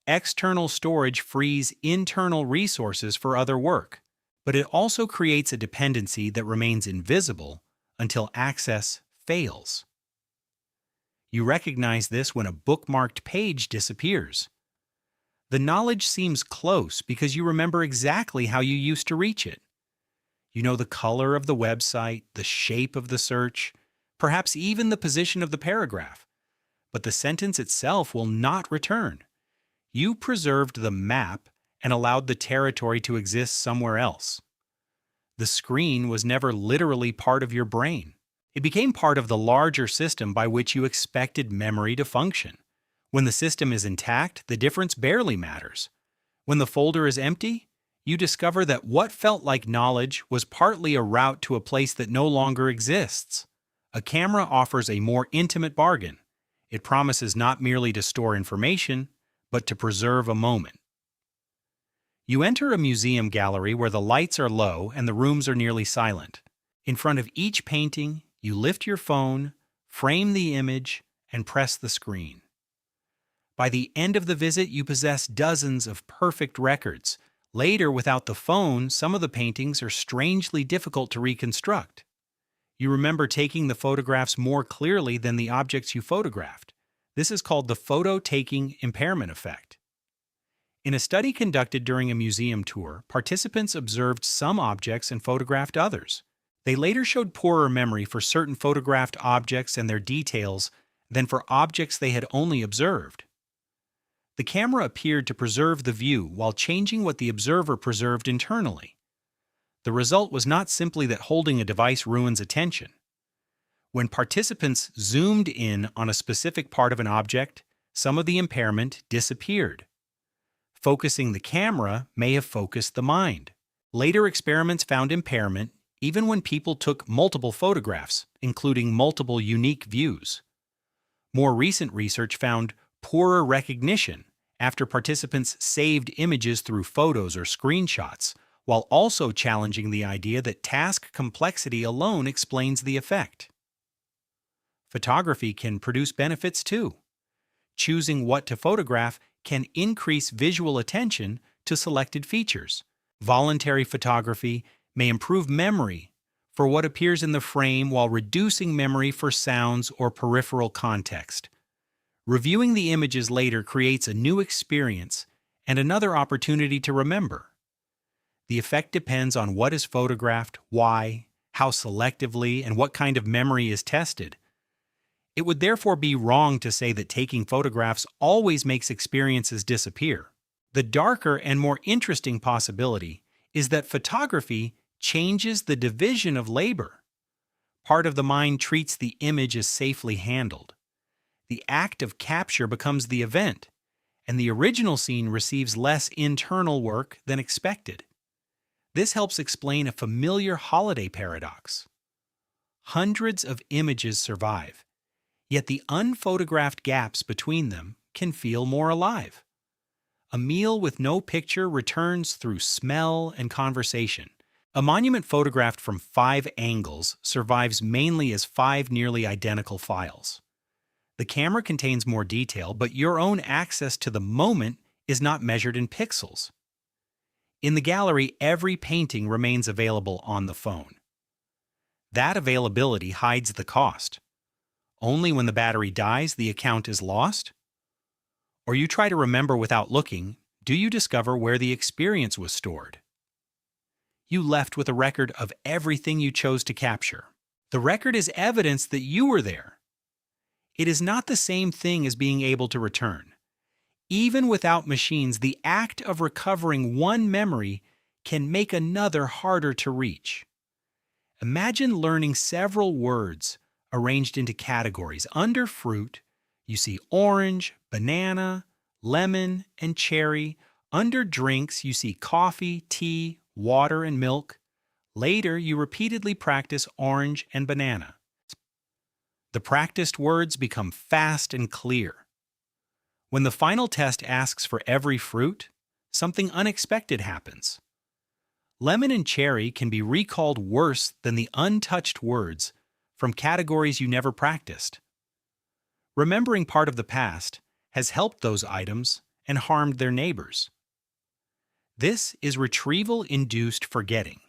External storage frees internal resources for other work, but it also creates a dependency that remains invisible until access fails. You recognize this when a bookmarked page disappears. The knowledge seems close because you remember exactly how you used to reach it. You know the color of the website, the shape of the search, perhaps even the position of the paragraph. But the sentence itself will not return. You preserved the map and allowed the territory to exist somewhere else. The screen was never literally part of your brain. It became part of the larger system by which you expected memory to function. When the system is intact, the difference barely matters. When the folder is empty, you discover that what felt like knowledge was partly a route to a place that no longer exists. A camera offers a more intimate bargain. It promises not merely to store information, but to preserve a moment. You enter a museum gallery where the lights are low and the rooms are nearly silent. In front of each painting, you lift your phone, frame the image, and press the screen. By the end of the visit, you possess dozens of perfect records. Later, without the phone, some of the paintings are strangely difficult to reconstruct. You remember taking the photographs more clearly than the objects you photographed. This is called the photo-taking impairment effect. In a study conducted during a museum tour, participants observed some objects and photographed others. They later showed poorer memory for certain photographed objects and their details than for objects they had only observed. The camera appeared to preserve the view while changing what the observer preserved internally. The result was not simply that holding a device ruins attention. When participants zoomed in on a specific part of an object, some of the impairment disappeared. Focusing the camera may have focused the mind. Later experiments found impairment even when people took multiple photographs, including multiple unique views. More recent research found poorer recognition after participants saved images through photos or screenshots, while also challenging the idea that task complexity alone explains the effect. Photography can produce benefits too. Choosing what to photograph can increase visual attention to selected features. Voluntary photography may improve memory for what appears in the frame while reducing memory for sounds or peripheral context. Reviewing the images later creates a new experience and another opportunity to remember. The effect depends on what is photographed, why, how selectively, and what kind of memory is tested. It would therefore be wrong to say that taking photographs always makes experiences disappear. The darker and more interesting possibility is that photography changes the division of labor. Part of the mind treats the image as safely handled. The act of capture becomes the event, and the original scene receives less internal work than expected. This helps explain a familiar holiday paradox. Hundreds of images survive, yet the unphotographed gaps between them can feel more alive. A meal with no picture returns through smell and conversation. A monument photographed from 5 angles survives mainly as 5 nearly identical files. The camera contains more detail, but your own access to the moment is not measured in pixels. In the gallery, every painting remains available on the phone. That availability hides the cost. Only when the battery dies, the account is lost? Or you try to remember without looking, do you discover where the experience was stored? You left with a record of everything you chose to capture. The record is evidence that you were there. It is not the same thing as being able to return. Even without machines, the act of recovering one memory can make another harder to reach. Imagine learning several words arranged into categories. Under fruit, you see orange, banana, lemon, and cherry. Under drinks, you see coffee, tea, water, and milk. Later, you repeatedly practice orange and banana. The practiced words become fast and clear. When the final test asks for every fruit, something unexpected happens. Lemon and cherry can be recalled worse than the untouched words from categories you never practiced. Remembering part of the past has helped those items and harmed their neighbors. This is retrieval-induced forgetting.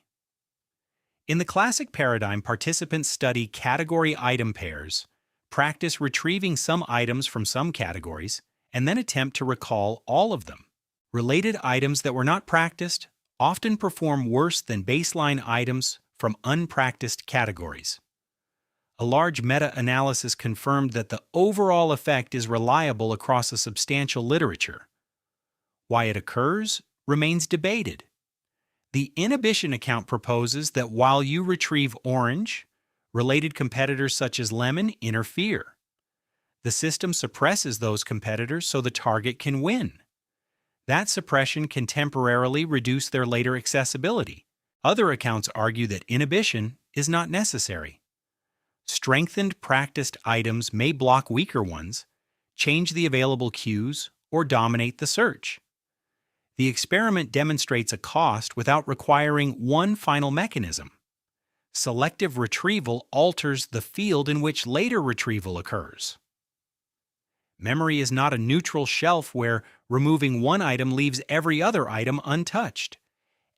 In the classic paradigm, participants study category item pairs, practice retrieving some items from some categories, and then attempt to recall all of them. Related items that were not practiced often perform worse than baseline items from unpracticed categories. A large meta-analysis confirmed that the overall effect is reliable across a substantial literature. Why it occurs remains debated. The inhibition account proposes that while you retrieve orange, related competitors such as lemon interfere. The system suppresses those competitors so the target can win. That suppression can temporarily reduce their later accessibility. Other accounts argue that inhibition is not necessary. Strengthened practiced items may block weaker ones, change the available cues, or dominate the search. The experiment demonstrates a cost without requiring one final mechanism. Selective retrieval alters the field in which later retrieval occurs. Memory is not a neutral shelf where removing one item leaves every other item untouched.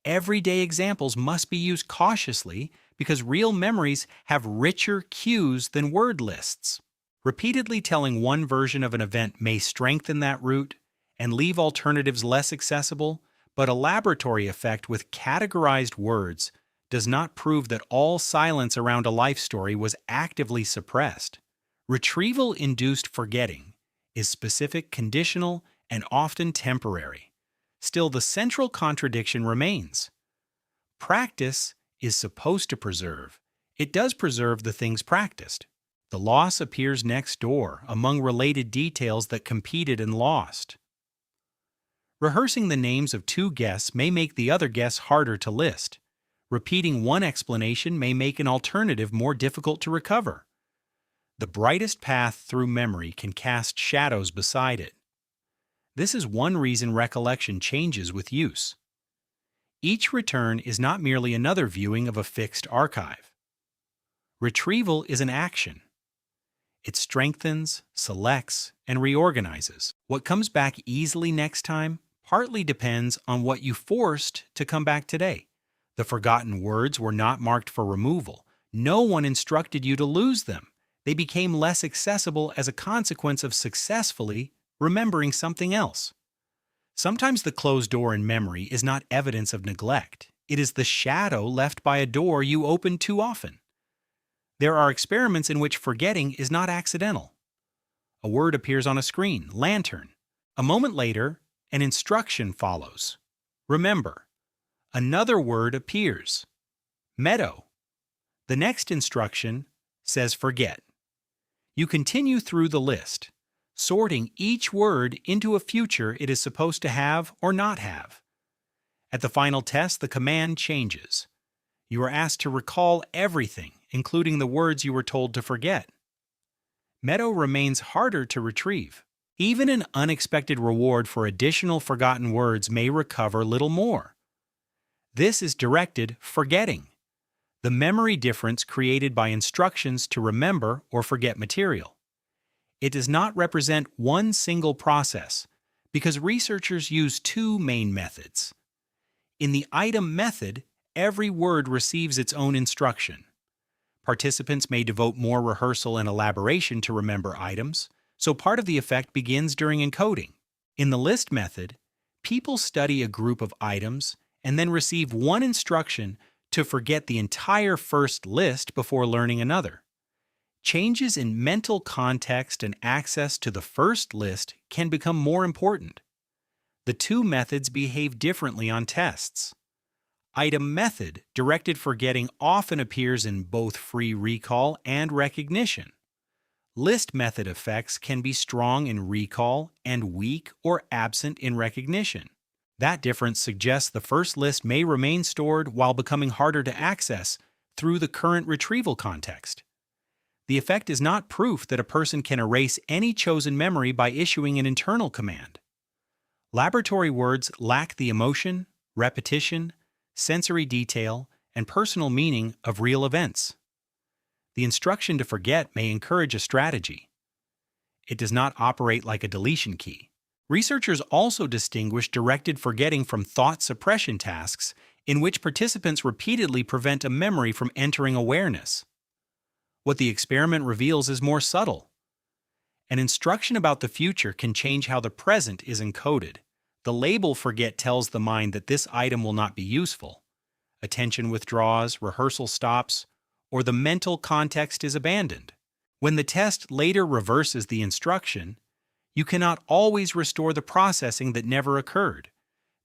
Everyday examples must be used cautiously because real memories have richer cues than word lists. Repeatedly telling one version of an event may strengthen that route and leave alternatives less accessible, but a laboratory effect with categorized words does not prove that all silence around a life story was actively suppressed. Retrieval-induced forgetting is specific, conditional, and often temporary. Still, the central contradiction remains. Practice is supposed to preserve. It does preserve the things practiced. The loss appears next door, among related details that competed and lost. Rehearsing the names of 2 guests may make the other guests harder to list. Repeating one explanation may make an alternative more difficult to recover. The brightest path through memory can cast shadows beside it. This is one reason recollection changes with use. Each return is not merely another viewing of a fixed archive. Retrieval is an action. It strengthens, selects, and reorganizes. What comes back easily next time partly depends on what you forced to come back today. The forgotten words were not marked for removal. No one instructed you to lose them. They became less accessible as a consequence of successfully remembering something else. Sometimes the closed door in memory is not evidence of neglect. It is the shadow left by a door you opened too often. There are experiments in which forgetting is not accidental. A word appears on a screen, lantern. A moment later, an instruction follows. Remember. Another word appears. Meadow. The next instruction says forget. You continue through the list, sorting each word into a future it is supposed to have or not have. At the final test, the command changes. You are asked to recall everything, including the words you were told to forget. Meadow remains harder to retrieve. Even an unexpected reward for additional forgotten words may recover little more. This is directed forgetting, the memory difference created by instructions to remember or forget material. It does not represent one single process because researchers use two main methods. In the item method, every word receives its own instruction. Participants may devote more rehearsal and elaboration to remember items, so part of the effect begins during encoding. In the list method, people study a group of items and then receive one instruction to forget the entire first list before learning another. Changes in mental context and access to the first list can become more important. The two methods behave differently on tests. Item method directed forgetting often appears in both free recall and recognition. List method effects can be strong in recall and weak or absent in recognition. That difference suggests the first list may remain stored while becoming harder to access through the current retrieval context. The effect is not proof that a person can erase any chosen memory by issuing an internal command. Laboratory words lack the emotion, repetition, sensory detail, and personal meaning of real events. The instruction to forget may encourage a strategy. It does not operate like a deletion key. Researchers also distinguish directed forgetting from thought suppression tasks in which participants repeatedly prevent a memory from entering awareness. What the experiment reveals is more subtle. An instruction about the future can change how the present is encoded. The label forget tells the mind that this item will not be useful. Attention withdraws, rehearsal stops, or the mental context is abandoned. When the test later reverses the instruction, you cannot always restore the processing that never occurred.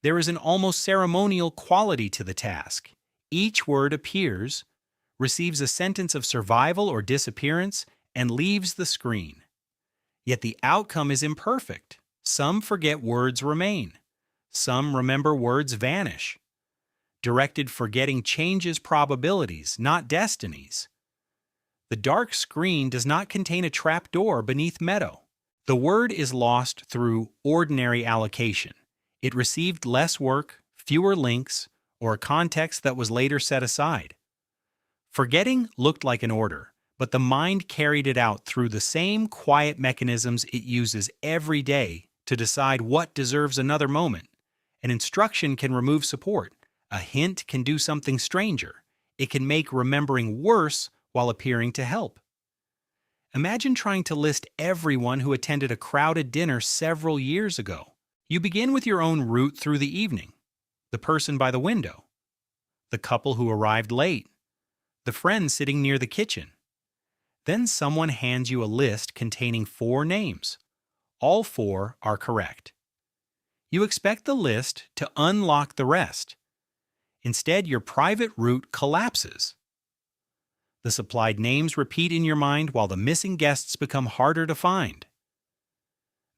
There is an almost ceremonial quality to the task. Each word appears, receives a sentence of survival or disappearance, and leaves the screen. Yet the outcome is imperfect. Some forget words remain. Some remember words vanish. Directed forgetting changes probabilities, not destinies. The dark screen does not contain a trapdoor beneath Meadow. The word is lost through ordinary allocation. It received less work, fewer links, or a context that was later set aside. Forgetting looked like an order, but the mind carried it out through the same quiet mechanisms it uses every day to decide what deserves another moment. An instruction can remove support. A hint can do something stranger. It can make remembering worse while appearing to help. Imagine trying to list everyone who attended a crowded dinner several years ago. You begin with your own route through the evening, the person by the window, the couple who arrived late, the friend sitting near the kitchen. Then someone hands you a list containing 4 names. All 4 are correct. You expect the list to unlock the rest. Instead, your private route collapses. The supplied names repeat in your mind while the missing guests become harder to find.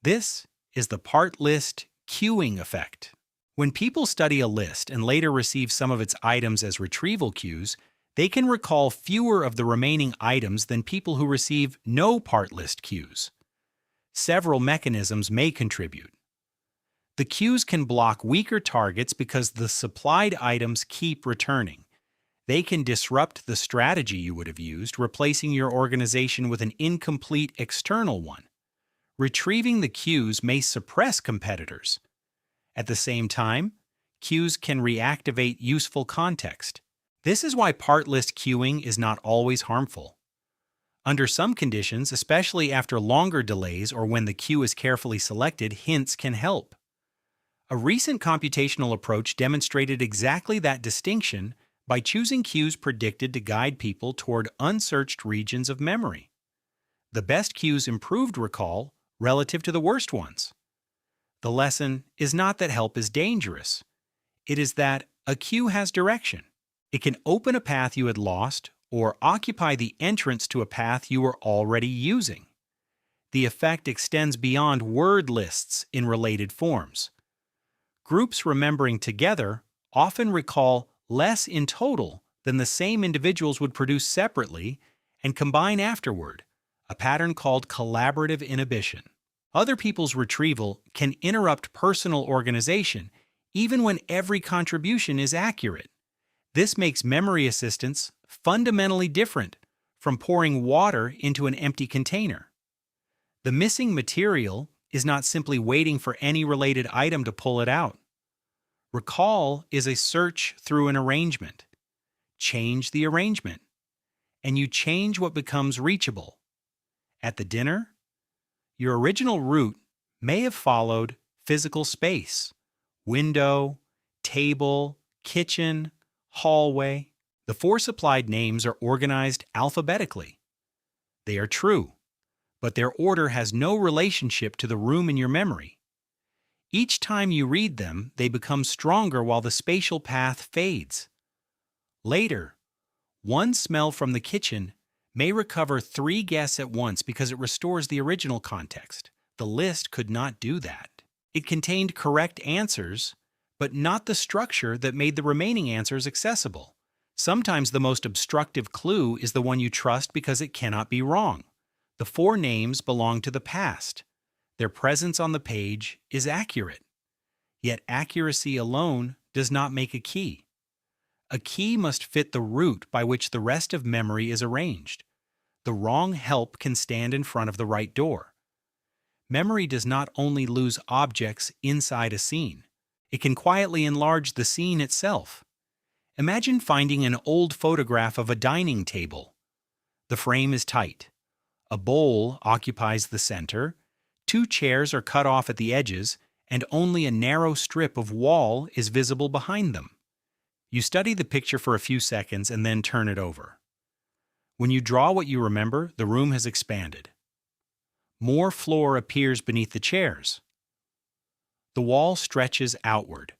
This is the part list queuing effect. When people study a list and later receive some of its items as retrieval cues, they can recall fewer of the remaining items than people who receive no part list cues. Several mechanisms may contribute. The cues can block weaker targets because the supplied items keep returning. They can disrupt the strategy you would have used, replacing your organization with an incomplete external one. Retrieving the cues may suppress competitors. At the same time, cues can reactivate useful context. This is why part-list cueing is not always harmful. Under some conditions, especially after longer delays or when the cue is carefully selected, hints can help. A recent computational approach demonstrated exactly that distinction by choosing cues predicted to guide people toward unsearched regions of memory. The best cues improved recall relative to the worst ones. The lesson is not that help is dangerous. It is that a cue has direction. It can open a path you had lost or occupy the entrance to a path you were already using. The effect extends beyond word lists in related forms. Groups remembering together often recall less in total than the same individuals would produce separately and combine afterward, a pattern called collaborative inhibition. Other people's retrieval can interrupt personal organization even when every contribution is accurate. This makes memory assistance fundamentally different from pouring water into an empty container. The missing material is not simply waiting for any related item to pull it out. Recall is a search through an arrangement. Change the arrangement, and you change what becomes reachable. At the dinner, your original route may have followed physical space, window, table, kitchen, hallway. The 4 supplied names are organized alphabetically. They are true, but their order has no relationship to the room in your memory. Each time you read them, they become stronger while the spatial path fades. Later, one smell from the kitchen may recover 3 guests at once because it restores the original context. The list could not do that. It contained correct answers, but not the structure that made the remaining answers accessible. Sometimes the most obstructive clue is the one you trust because it cannot be wrong. The 4 names belong to the past. Their presence on the page is accurate. Yet accuracy alone does not make a key. A key must fit the route by which the rest of memory is arranged. The wrong help can stand in front of the right door. Memory does not only lose objects inside a scene. It can quietly enlarge the scene itself. Imagine finding an old photograph of a dining table. The frame is tight. A bowl occupies the center. 2 chairs are cut off at the edges, and only a narrow strip of wall is visible behind them. You study the picture for a few seconds and then turn it over. When you draw what you remember, the room has expanded. More floor appears beneath the chairs. The wall stretches outward.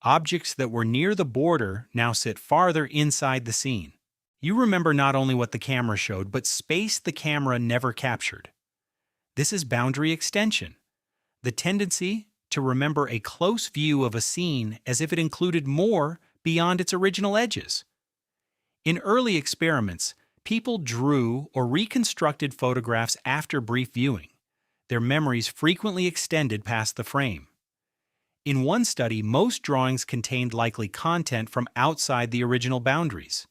Objects that were near the border now sit farther inside the scene. You remember not only what the camera showed, but space the camera never captured. This is boundary extension, the tendency to remember a close view of a scene as if it included more beyond its original edges. In early experiments, people drew or reconstructed photographs after brief viewing. Their memories frequently extended past the frame. In one study, most drawings contained likely content from outside the original boundaries.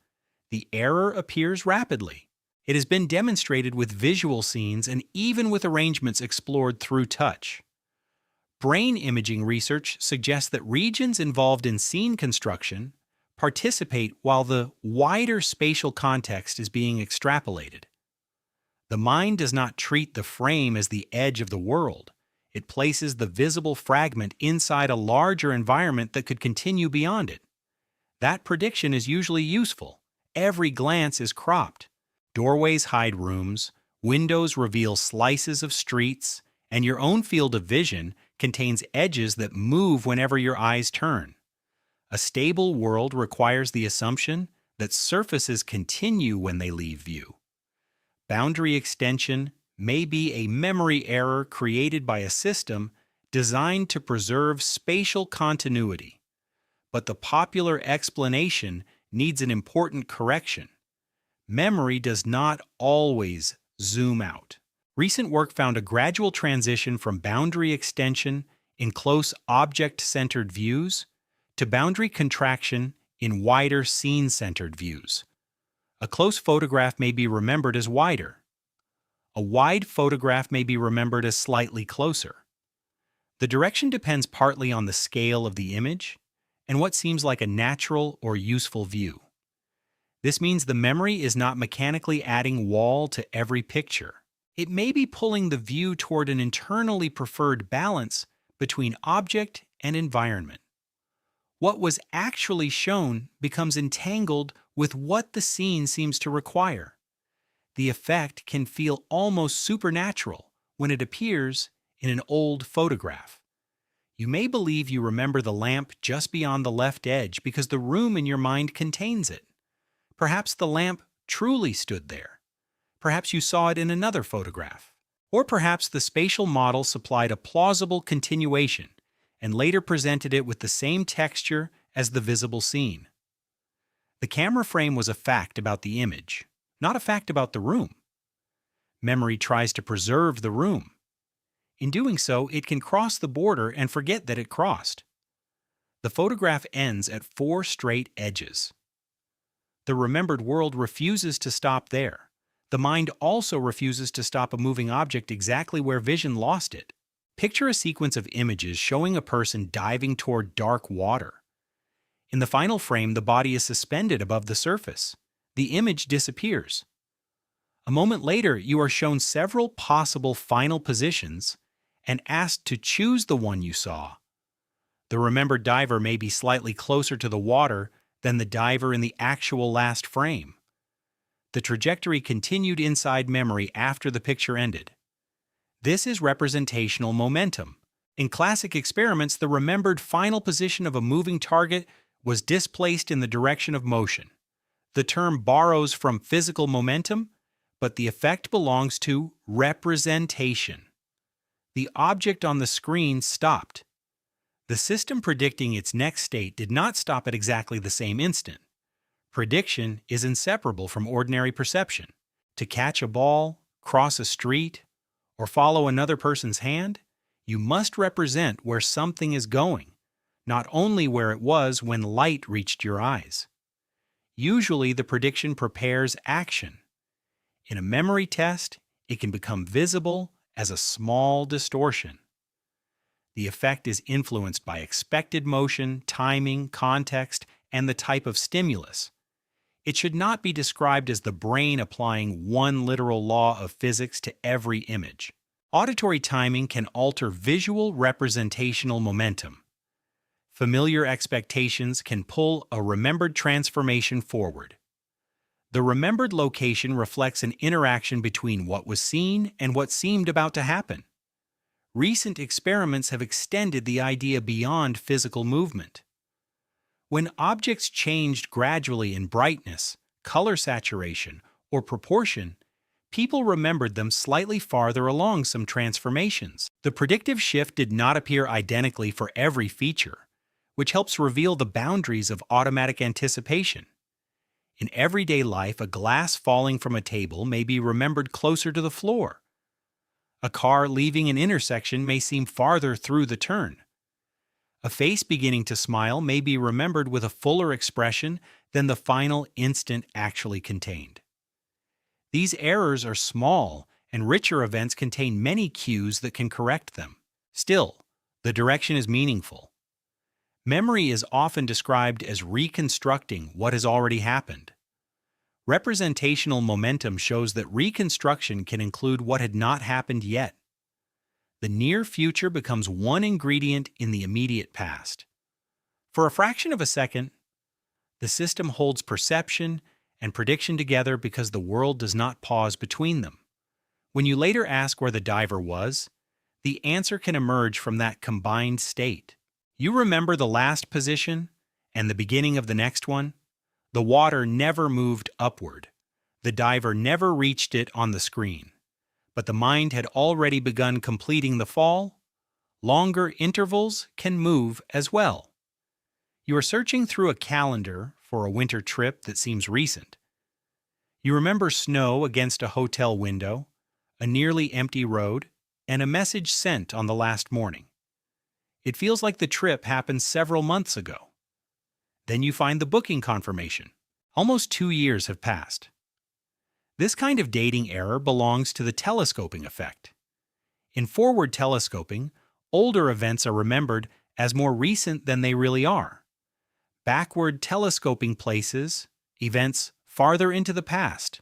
The error appears rapidly. It has been demonstrated with visual scenes and even with arrangements explored through touch. Brain imaging research suggests that regions involved in scene construction participate while the wider spatial context is being extrapolated. The mind does not treat the frame as the edge of the world. It places the visible fragment inside a larger environment that could continue beyond it. That prediction is usually useful. Every glance is cropped. Doorways hide rooms, windows reveal slices of streets, and your own field of vision contains edges that move whenever your eyes turn. A stable world requires the assumption that surfaces continue when they leave view. Boundary extension may be a memory error created by a system designed to preserve spatial continuity. But the popular explanation needs an important correction. Memory does not always zoom out. Recent work found a gradual transition from boundary extension in close object-centered views to boundary contraction in wider scene-centered views. A close photograph may be remembered as wider. A wide photograph may be remembered as slightly closer. The direction depends partly on the scale of the image and what seems like a natural or useful view. This means the memory is not mechanically adding wall to every picture. It may be pulling the view toward an internally preferred balance between object and environment. What was actually shown becomes entangled with what the scene seems to require. The effect can feel almost supernatural when it appears in an old photograph. You may believe you remember the lamp just beyond the left edge because the room in your mind contains it. Perhaps the lamp truly stood there. Perhaps you saw it in another photograph. Or perhaps the spatial model supplied a plausible continuation and later presented it with the same texture as the visible scene. The camera frame was a fact about the image, not a fact about the room. Memory tries to preserve the room. In doing so, it can cross the border and forget that it crossed. The photograph ends at 4 straight edges. The remembered world refuses to stop there. The mind also refuses to stop a moving object exactly where vision lost it. Picture a sequence of images showing a person diving toward dark water. In the final frame, the body is suspended above the surface. The image disappears. A moment later, you are shown several possible final positions and asked to choose the one you saw. The remembered diver may be slightly closer to the water than the diver in the actual last frame. The trajectory continued inside memory after the picture ended. This is representational momentum. In classic experiments, the remembered final position of a moving target was displaced in the direction of motion. The term borrows from physical momentum, but the effect belongs to representation. The object on the screen stopped. The system predicting its next state did not stop at exactly the same instant. Prediction is inseparable from ordinary perception. To catch a ball, cross a street, or follow another person's hand, you must represent where something is going, not only where it was when light reached your eyes. Usually, the prediction prepares action. In a memory test, it can become visible as a small distortion. The effect is influenced by expected motion, timing, context, and the type of stimulus. It should not be described as the brain applying one literal law of physics to every image. Auditory timing can alter visual representational momentum. Familiar expectations can pull a remembered transformation forward. The remembered location reflects an interaction between what was seen and what seemed about to happen. Recent experiments have extended the idea beyond physical movement. When objects changed gradually in brightness, color saturation, or proportion, people remembered them slightly farther along some transformations. The predictive shift did not appear identically for every feature, which helps reveal the boundaries of automatic anticipation. In everyday life, a glass falling from a table may be remembered closer to the floor. A car leaving an intersection may seem farther through the turn. A face beginning to smile may be remembered with a fuller expression than the final instant actually contained. These errors are small, and richer events contain many cues that can correct them. Still, the direction is meaningful. Memory is often described as reconstructing what has already happened. Representational momentum shows that reconstruction can include what had not happened yet. The near future becomes one ingredient in the immediate past. For a fraction of a second, the system holds perception and prediction together because the world does not pause between them. When you later ask where the diver was, the answer can emerge from that combined state. You remember the last position and the beginning of the next one? The water never moved upward. The diver never reached it on the screen. But the mind had already begun completing the fall. Longer intervals can move as well. You are searching through a calendar for a winter trip that seems recent. You remember snow against a hotel window, a nearly empty road, and a message sent on the last morning. It feels like the trip happened several months ago. Then you find the booking confirmation. Almost 2 years have passed. This kind of dating error belongs to the telescoping effect. In forward telescoping, older events are remembered as more recent than they really are. Backward telescoping places events farther into the past.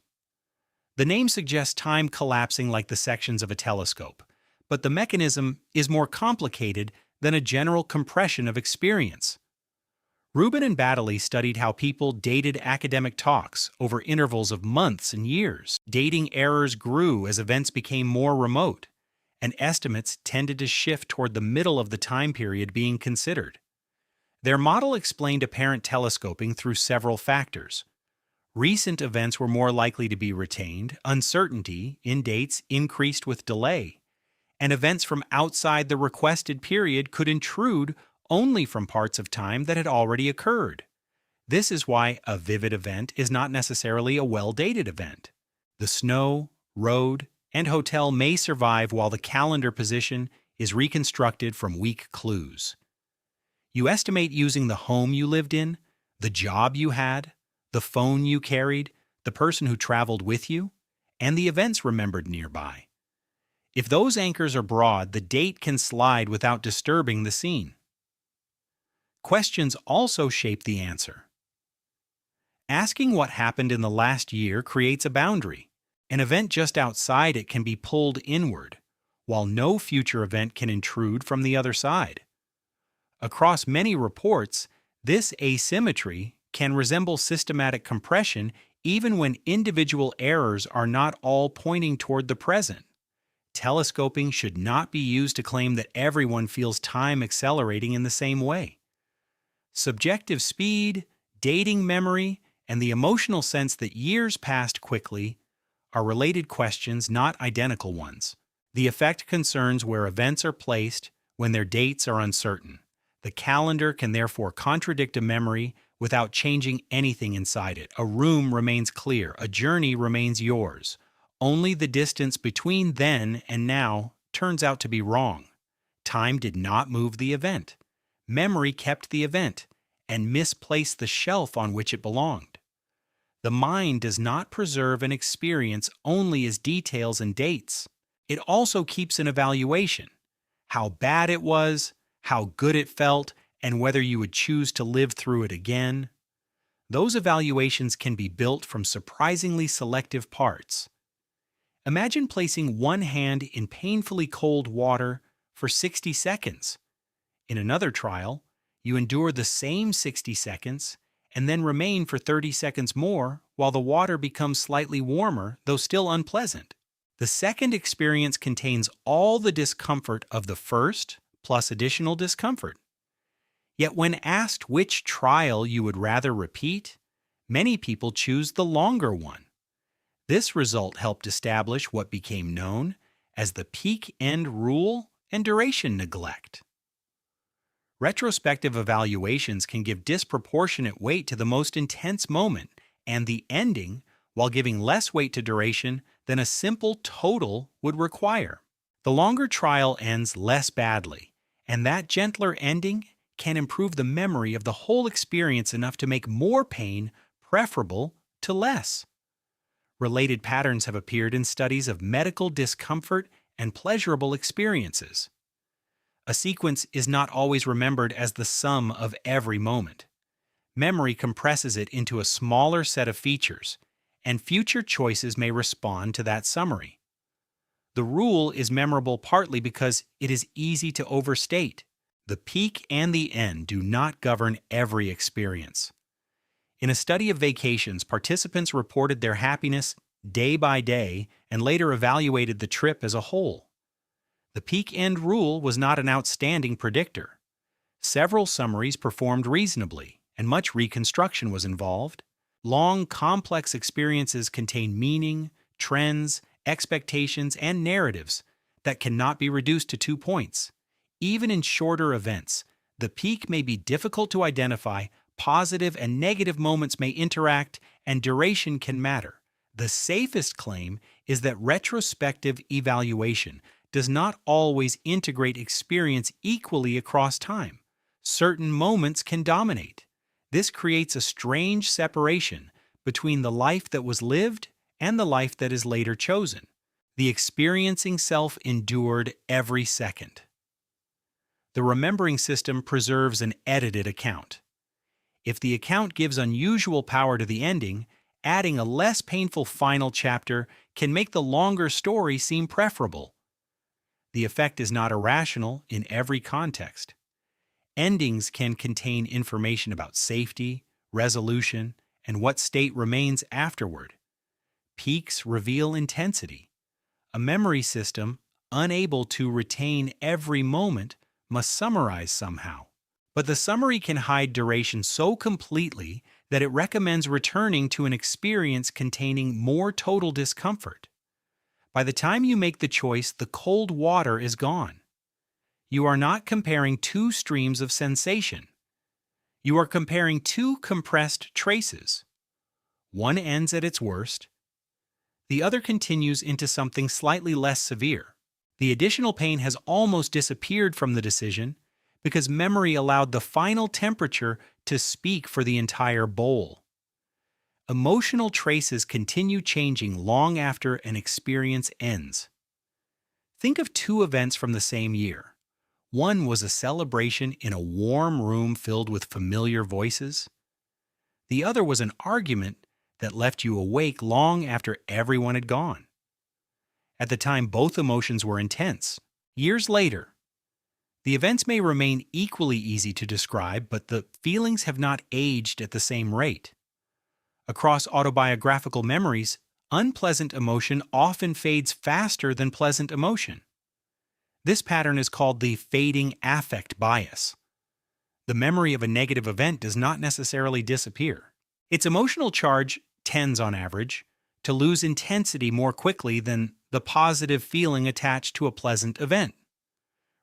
The name suggests time collapsing like the sections of a telescope, but the mechanism is more complicated than a general compression of experience. Rubin and Baddeley studied how people dated academic talks over intervals of months and years. Dating errors grew as events became more remote, and estimates tended to shift toward the middle of the time period being considered. Their model explained apparent telescoping through several factors. Recent events were more likely to be retained, uncertainty in dates increased with delay, and events from outside the requested period could intrude only from parts of time that had already occurred. This is why a vivid event is not necessarily a well-dated event. The snow, road, and hotel may survive while the calendar position is reconstructed from weak clues. You estimate using the home you lived in, the job you had, the phone you carried, the person who traveled with you, and the events remembered nearby. If those anchors are broad, the date can slide without disturbing the scene. Questions also shape the answer. Asking what happened in the last year creates a boundary. An event just outside it can be pulled inward, while no future event can intrude from the other side. Across many reports, this asymmetry can resemble systematic compression even when individual errors are not all pointing toward the present. Telescoping should not be used to claim that everyone feels time accelerating in the same way. Subjective speed, dating memory, and the emotional sense that years passed quickly are related questions, not identical ones. The effect concerns where events are placed when their dates are uncertain. The calendar can therefore contradict a memory without changing anything inside it. A room remains clear, a journey remains yours. Only the distance between then and now turns out to be wrong. Time did not move the event. Memory kept the event and misplaced the shelf on which it belonged. The mind does not preserve an experience only as details and dates. It also keeps an evaluation: how bad it was, how good it felt, and whether you would choose to live through it again. Those evaluations can be built from surprisingly selective parts. Imagine placing one hand in painfully cold water for 60 seconds. In another trial, you endure the same 60 seconds and then remain for 30 seconds more while the water becomes slightly warmer, though still unpleasant. The second experience contains all the discomfort of the first, plus additional discomfort. Yet when asked which trial you would rather repeat, many people choose the longer one. This result helped establish what became known as the peak-end rule and duration neglect. Retrospective evaluations can give disproportionate weight to the most intense moment and the ending, while giving less weight to duration than a simple total would require. The longer trial ends less badly, and that gentler ending can improve the memory of the whole experience enough to make more pain preferable to less. Related patterns have appeared in studies of medical discomfort and pleasurable experiences. A sequence is not always remembered as the sum of every moment. Memory compresses it into a smaller set of features, and future choices may respond to that summary. The rule is memorable partly because it is easy to overstate. The peak and the end do not govern every experience. In a study of vacations, participants reported their happiness day by day and later evaluated the trip as a whole. The peak-end rule was not an outstanding predictor. Several summaries performed reasonably, and much reconstruction was involved. Long, complex experiences contain meaning, trends, expectations, and narratives that cannot be reduced to 2 points. Even in shorter events, the peak may be difficult to identify, positive and negative moments may interact, and duration can matter. The safest claim is that retrospective evaluation does not always integrate experience equally across time. Certain moments can dominate. This creates a strange separation between the life that was lived and the life that is later chosen. The experiencing self endured every second. The remembering system preserves an edited account. If the account gives unusual power to the ending, adding a less painful final chapter can make the longer story seem preferable. The effect is not irrational in every context. Endings can contain information about safety, resolution, and what state remains afterward. Peaks reveal intensity. A memory system, unable to retain every moment, must summarize somehow. But the summary can hide duration so completely that it recommends returning to an experience containing more total discomfort. By the time you make the choice, the cold water is gone. You are not comparing two streams of sensation. You are comparing two compressed traces. One ends at its worst. The other continues into something slightly less severe. The additional pain has almost disappeared from the decision because memory allowed the final temperature to speak for the entire bowl. Emotional traces continue changing long after an experience ends. Think of two events from the same year. One was a celebration in a warm room filled with familiar voices. The other was an argument that left you awake long after everyone had gone. At the time, both emotions were intense. Years later, the events may remain equally easy to describe, but the feelings have not aged at the same rate. Across autobiographical memories, unpleasant emotion often fades faster than pleasant emotion. This pattern is called the fading affect bias. The memory of a negative event does not necessarily disappear. Its emotional charge tends, on average, to lose intensity more quickly than the positive feeling attached to a pleasant event.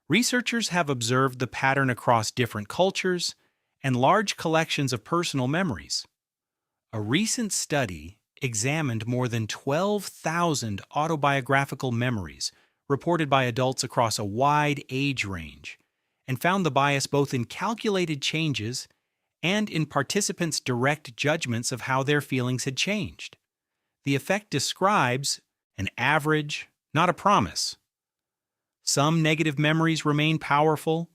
Researchers have observed the pattern across different cultures and large collections of personal memories. A recent study examined more than 12,000 autobiographical memories reported by adults across a wide age range and found the bias both in calculated changes and in participants' direct judgments of how their feelings had changed. The effect describes an average, not a promise. Some negative memories remain powerful,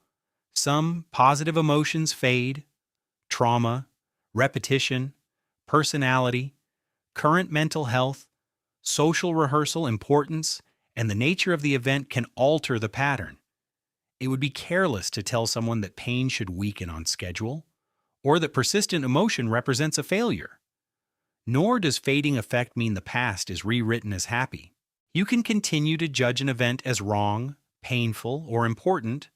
some positive emotions fade. Trauma, repetition, personality, current mental health, social rehearsal importance, and the nature of the event can alter the pattern. It would be careless to tell someone that pain should weaken on schedule, or that persistent emotion represents a failure. Nor does fading effect mean the past is rewritten as happy. You can continue to judge an event as wrong, painful, or important,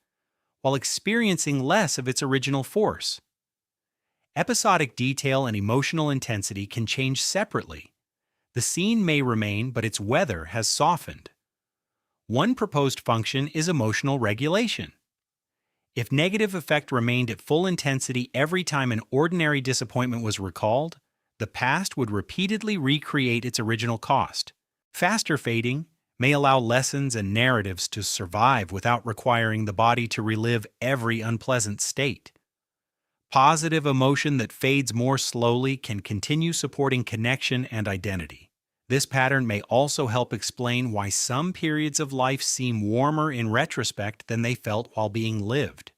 while experiencing less of its original force. Episodic detail and emotional intensity can change separately. The scene may remain, but its weather has softened. One proposed function is emotional regulation. If negative effect remained at full intensity every time an ordinary disappointment was recalled, the past would repeatedly recreate its original cost. Faster fading may allow lessons and narratives to survive without requiring the body to relive every unpleasant state. Positive emotion that fades more slowly can continue supporting connection and identity. This pattern may also help explain why some periods of life seem warmer in retrospect than they felt while being lived.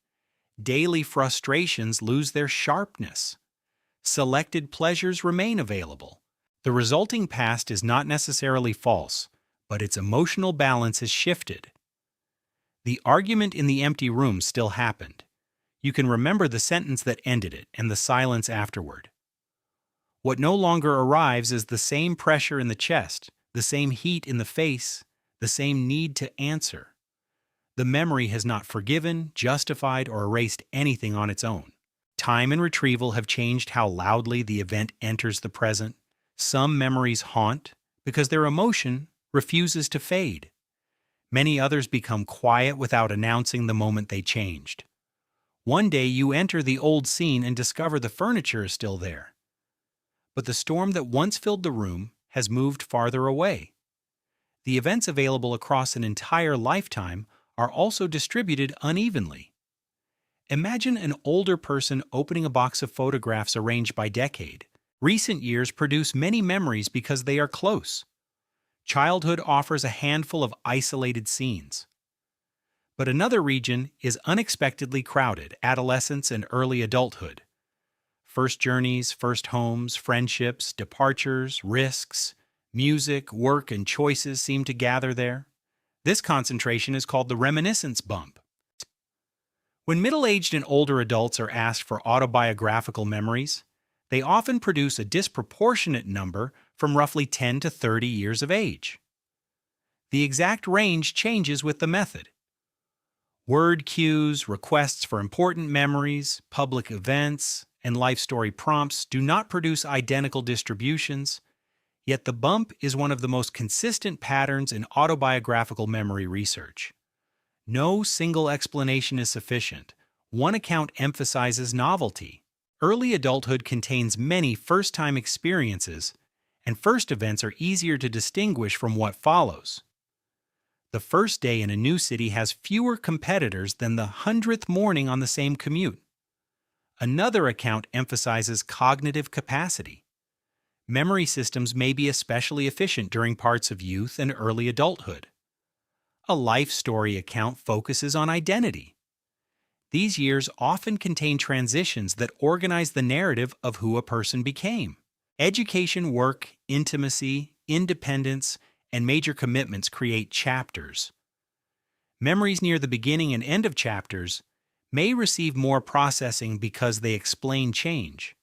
Daily frustrations lose their sharpness. Selected pleasures remain available. The resulting past is not necessarily false, but its emotional balance has shifted. The argument in the empty room still happened. You can remember the sentence that ended it and the silence afterward. What no longer arrives is the same pressure in the chest, the same heat in the face, the same need to answer. The memory has not forgiven, justified, or erased anything on its own. Time and retrieval have changed how loudly the event enters the present. Some memories haunt because their emotion refuses to fade. Many others become quiet without announcing the moment they changed. One day you enter the old scene and discover the furniture is still there. But the storm that once filled the room has moved farther away. The events available across an entire lifetime are also distributed unevenly. Imagine an older person opening a box of photographs arranged by decade. Recent years produce many memories because they are close. Childhood offers a handful of isolated scenes. But another region is unexpectedly crowded: adolescence and early adulthood. First journeys, first homes, friendships, departures, risks, music, work, and choices seem to gather there. This concentration is called the reminiscence bump. When middle-aged and older adults are asked for autobiographical memories, they often produce a disproportionate number from roughly 10 to 30 years of age. The exact range changes with the method. Word cues, requests for important memories, public events, and life story prompts do not produce identical distributions, yet the bump is one of the most consistent patterns in autobiographical memory research. No single explanation is sufficient. One account emphasizes novelty. Early adulthood contains many first-time experiences, and first events are easier to distinguish from what follows. The first day in a new city has fewer competitors than the 100th morning on the same commute. Another account emphasizes cognitive capacity. Memory systems may be especially efficient during parts of youth and early adulthood. A life story account focuses on identity. These years often contain transitions that organize the narrative of who a person became. Education, work, intimacy, independence, and major commitments create chapters. Memories near the beginning and end of chapters may receive more processing because they explain change.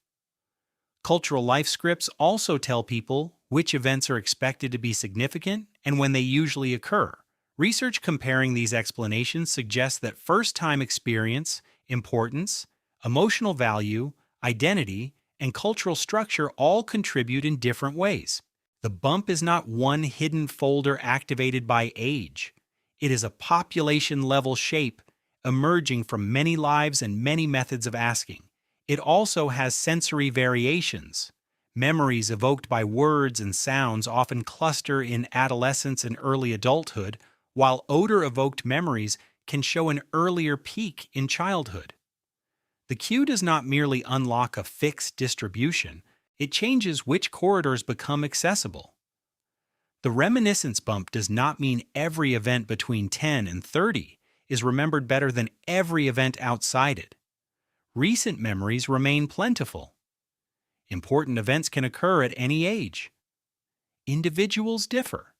Cultural life scripts also tell people which events are expected to be significant and when they usually occur. Research comparing these explanations suggests that first-time experience, importance, emotional value, identity, and cultural structure all contribute in different ways. The bump is not one hidden folder activated by age. It is a population-level shape emerging from many lives and many methods of asking. It also has sensory variations. Memories evoked by words and sounds often cluster in adolescence and early adulthood, while odor-evoked memories can show an earlier peak in childhood. The cue does not merely unlock a fixed distribution, it changes which corridors become accessible. The reminiscence bump does not mean every event between 10 and 30 is remembered better than every event outside it. Recent memories remain plentiful. Important events can occur at any age. Individuals differ.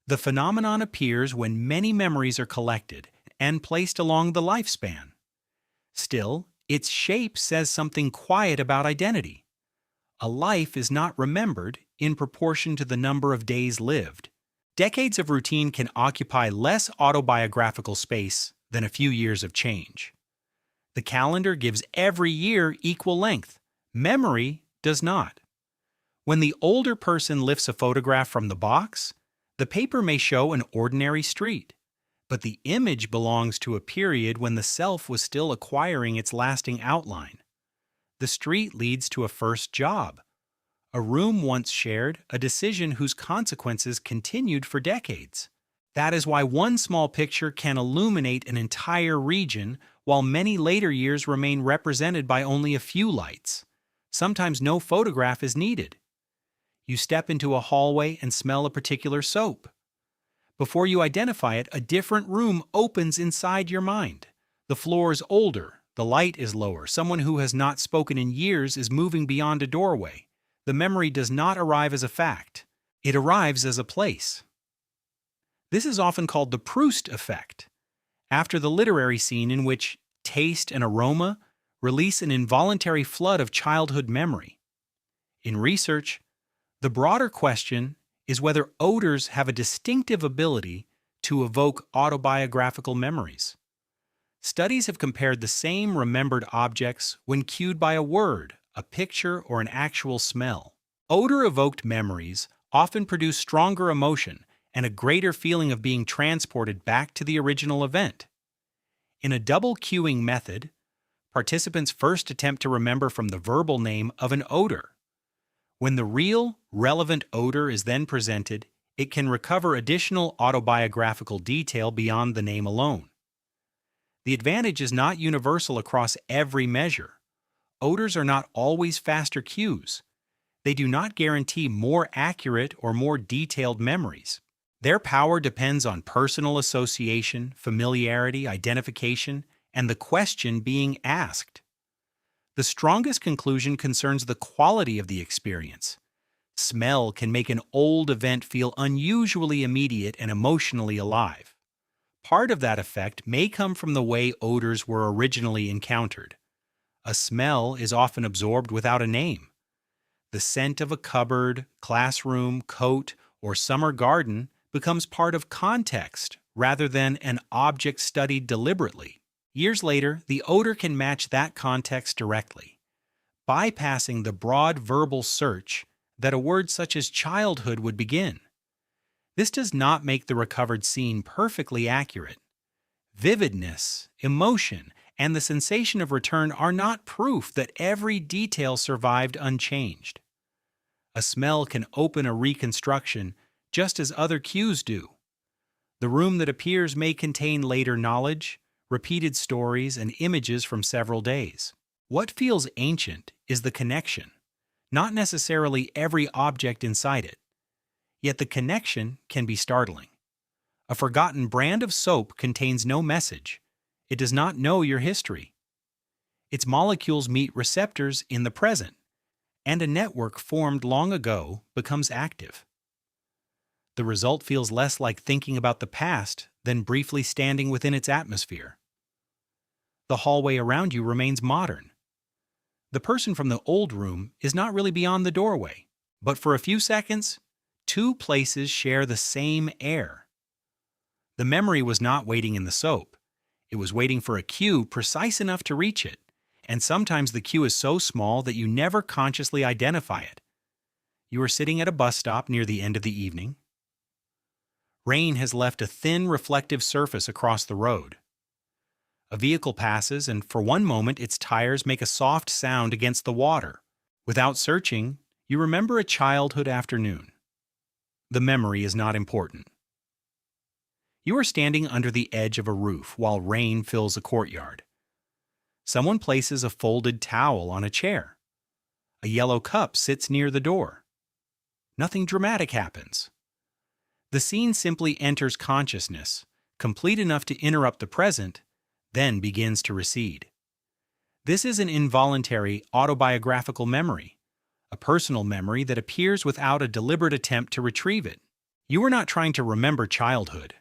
The phenomenon appears when many memories are collected and placed along the lifespan. Still, its shape says something quiet about identity. A life is not remembered in proportion to the number of days lived. Decades of routine can occupy less autobiographical space than a few years of change. The calendar gives every year equal length. Memory does not. When the older person lifts a photograph from the box, the paper may show an ordinary street, but the image belongs to a period when the self was still acquiring its lasting outline. The street leads to a first job, a room once shared, a decision whose consequences continued for decades. That is why one small picture can illuminate an entire region, while many later years remain represented by only a few lights. Sometimes no photograph is needed. You step into a hallway and smell a particular soap. Before you identify it, a different room opens inside your mind. The floor is older, the light is lower, someone who has not spoken in years is moving beyond a doorway. The memory does not arrive as a fact. It arrives as a place. This is often called the Proust effect, after the literary scene in which taste and aroma release an involuntary flood of childhood memory. In research, the broader question is whether odors have a distinctive ability to evoke autobiographical memories. Studies have compared the same remembered objects when cued by a word, a picture, or an actual smell. Odor-evoked memories often produce stronger emotion and a greater feeling of being transported back to the original event. In a double cueing method, participants first attempt to remember from the verbal name of an odor. When the real, relevant odor is then presented, It can recover additional autobiographical detail beyond the name alone. The advantage is not universal across every measure. Odors are not always faster cues. They do not guarantee more accurate or more detailed memories. Their power depends on personal association, familiarity, identification, and the question being asked. The strongest conclusion concerns the quality of the experience. Smell can make an old event feel unusually immediate and emotionally alive. Part of that effect may come from the way odors were originally encountered. A smell is often absorbed without a name. The scent of a cupboard, classroom, coat, or summer garden becomes part of context rather than an object studied deliberately. Years later, the odor can match that context directly, bypassing the broad verbal search that a word such as childhood would begin. This does not make the recovered scene perfectly accurate. Vividness, emotion, and the sensation of return are not proof that every detail survived unchanged. A smell can open a reconstruction just as other cues do. The room that appears may contain later knowledge, repeated stories, and images from several days. What feels ancient is the connection, not necessarily every object inside it. Yet the connection can be startling. A forgotten brand of soap contains no message. It does not know your history. Its molecules meet receptors in the present, and a network formed long ago becomes active. The result feels less like thinking about the past than briefly standing within its atmosphere. The hallway around you remains modern. The person from the old room is not really beyond the doorway, but for a few seconds, two places share the same air. The memory was not waiting in the soap. It was waiting for a cue precise enough to reach it, and sometimes the cue is so small that you never consciously identify it. You are sitting at a bus stop near the end of the evening. Rain has left a thin reflective surface across the road. A vehicle passes, and for one moment its tires make a soft sound against the water. Without searching, you remember a childhood afternoon. The memory is not important. You are standing under the edge of a roof while rain fills a courtyard. Someone places a folded towel on a chair. A yellow cup sits near the door. Nothing dramatic happens. The scene simply enters consciousness, complete enough to interrupt the present, then begins to recede. This is an involuntary autobiographical memory, a personal memory that appears without a deliberate attempt to retrieve it. You are not trying to remember childhood.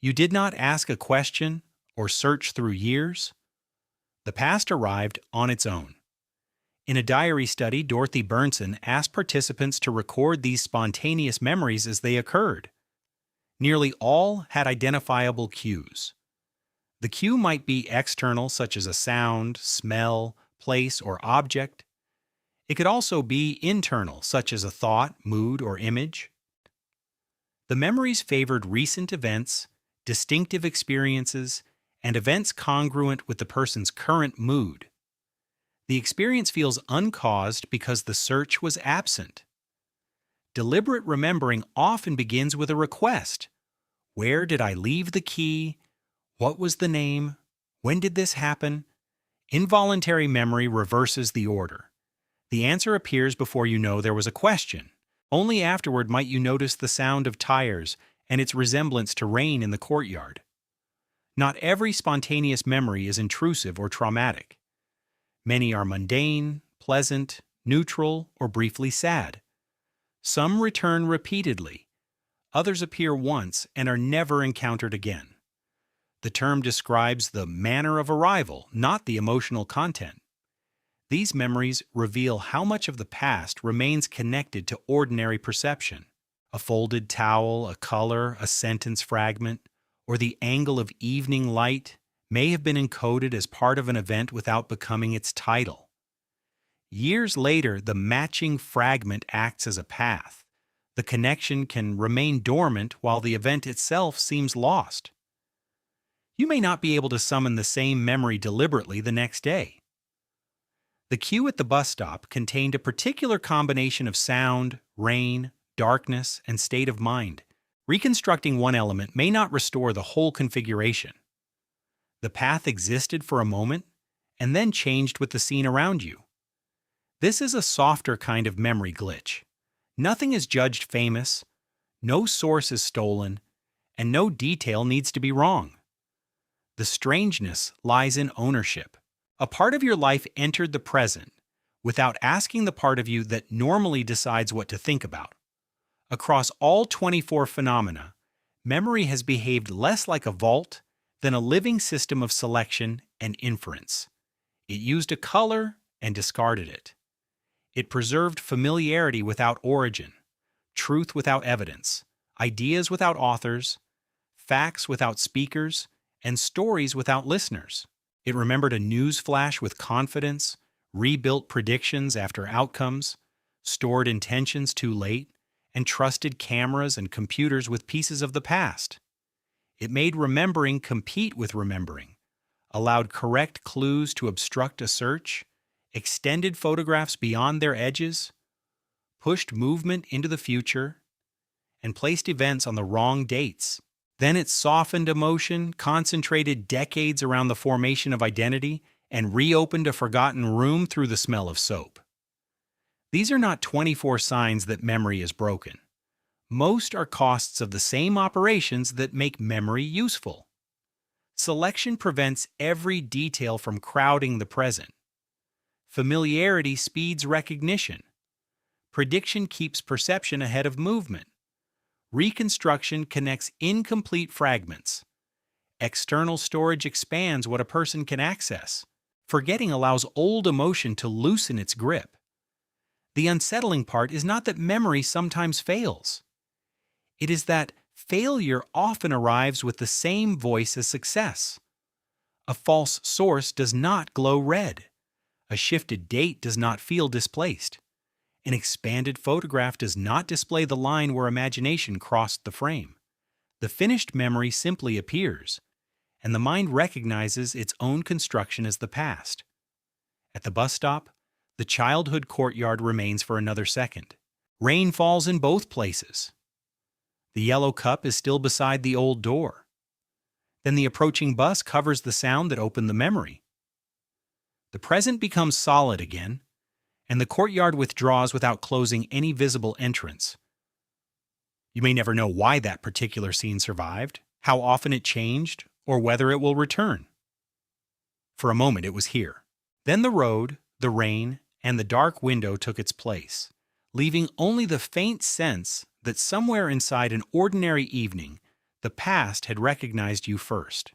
You did not ask a question or search through years. The past arrived on its own. In a diary study, Dorothy Burnson asked participants to record these spontaneous memories as they occurred. Nearly all had identifiable cues. The cue might be external, such as a sound, smell, place, or object. It could also be internal, such as a thought, mood, or image. The memories favored recent events, distinctive experiences, and events congruent with the person's current mood. The experience feels uncaused because the search was absent. Deliberate remembering often begins with a request. Where did I leave the key? What was the name? When did this happen? Involuntary memory reverses the order. The answer appears before you know there was a question. Only afterward might you notice the sound of tires and its resemblance to rain in the courtyard. Not every spontaneous memory is intrusive or traumatic. Many are mundane, pleasant, neutral, or briefly sad. Some return repeatedly. Others appear once and are never encountered again. The term describes the manner of arrival, not the emotional content. These memories reveal how much of the past remains connected to ordinary perception. A folded towel, a color, a sentence fragment, or the angle of evening light may have been encoded as part of an event without becoming its title. Years later, the matching fragment acts as a path. The connection can remain dormant while the event itself seems lost. You may not be able to summon the same memory deliberately the next day. The cue at the bus stop contained a particular combination of sound, rain, darkness, and state of mind. Reconstructing one element may not restore the whole configuration. The path existed for a moment and then changed with the scene around you. This is a softer kind of memory glitch. Nothing is judged famous, no source is stolen, and no detail needs to be wrong. The strangeness lies in ownership. A part of your life entered the present without asking the part of you that normally decides what to think about. Across all 24 phenomena, memory has behaved less like a vault than a living system of selection and inference. It used a color and discarded it. It preserved familiarity without origin, truth without evidence, ideas without authors, facts without speakers, and stories without listeners. It remembered a news flash with confidence, rebuilt predictions after outcomes, stored intentions too late, and trusted cameras and computers with pieces of the past. It made remembering compete with remembering, allowed correct clues to obstruct a search, extended photographs beyond their edges, pushed movement into the future, and placed events on the wrong dates. Then it softened emotion, concentrated decades around the formation of identity, and reopened a forgotten room through the smell of soap. These are not 24 signs that memory is broken. Most are costs of the same operations that make memory useful. Selection prevents every detail from crowding the present. Familiarity speeds recognition. Prediction keeps perception ahead of movement. Reconstruction connects incomplete fragments. External storage expands what a person can access. Forgetting allows old emotion to loosen its grip. The unsettling part is not that memory sometimes fails. It is that failure often arrives with the same voice as success. A false source does not glow red. A shifted date does not feel displaced. An expanded photograph does not display the line where imagination crossed the frame. The finished memory simply appears, and the mind recognizes its own construction as the past. At the bus stop, the childhood courtyard remains for another second. Rain falls in both places. The yellow cup is still beside the old door. Then the approaching bus covers the sound that opened the memory. The present becomes solid again, and the courtyard withdraws without closing any visible entrance. You may never know why that particular scene survived, how often it changed, or whether it will return. For a moment it was here. Then the road, the rain, and the dark window took its place, leaving only the faint sense that somewhere inside an ordinary evening, the past had recognized you first.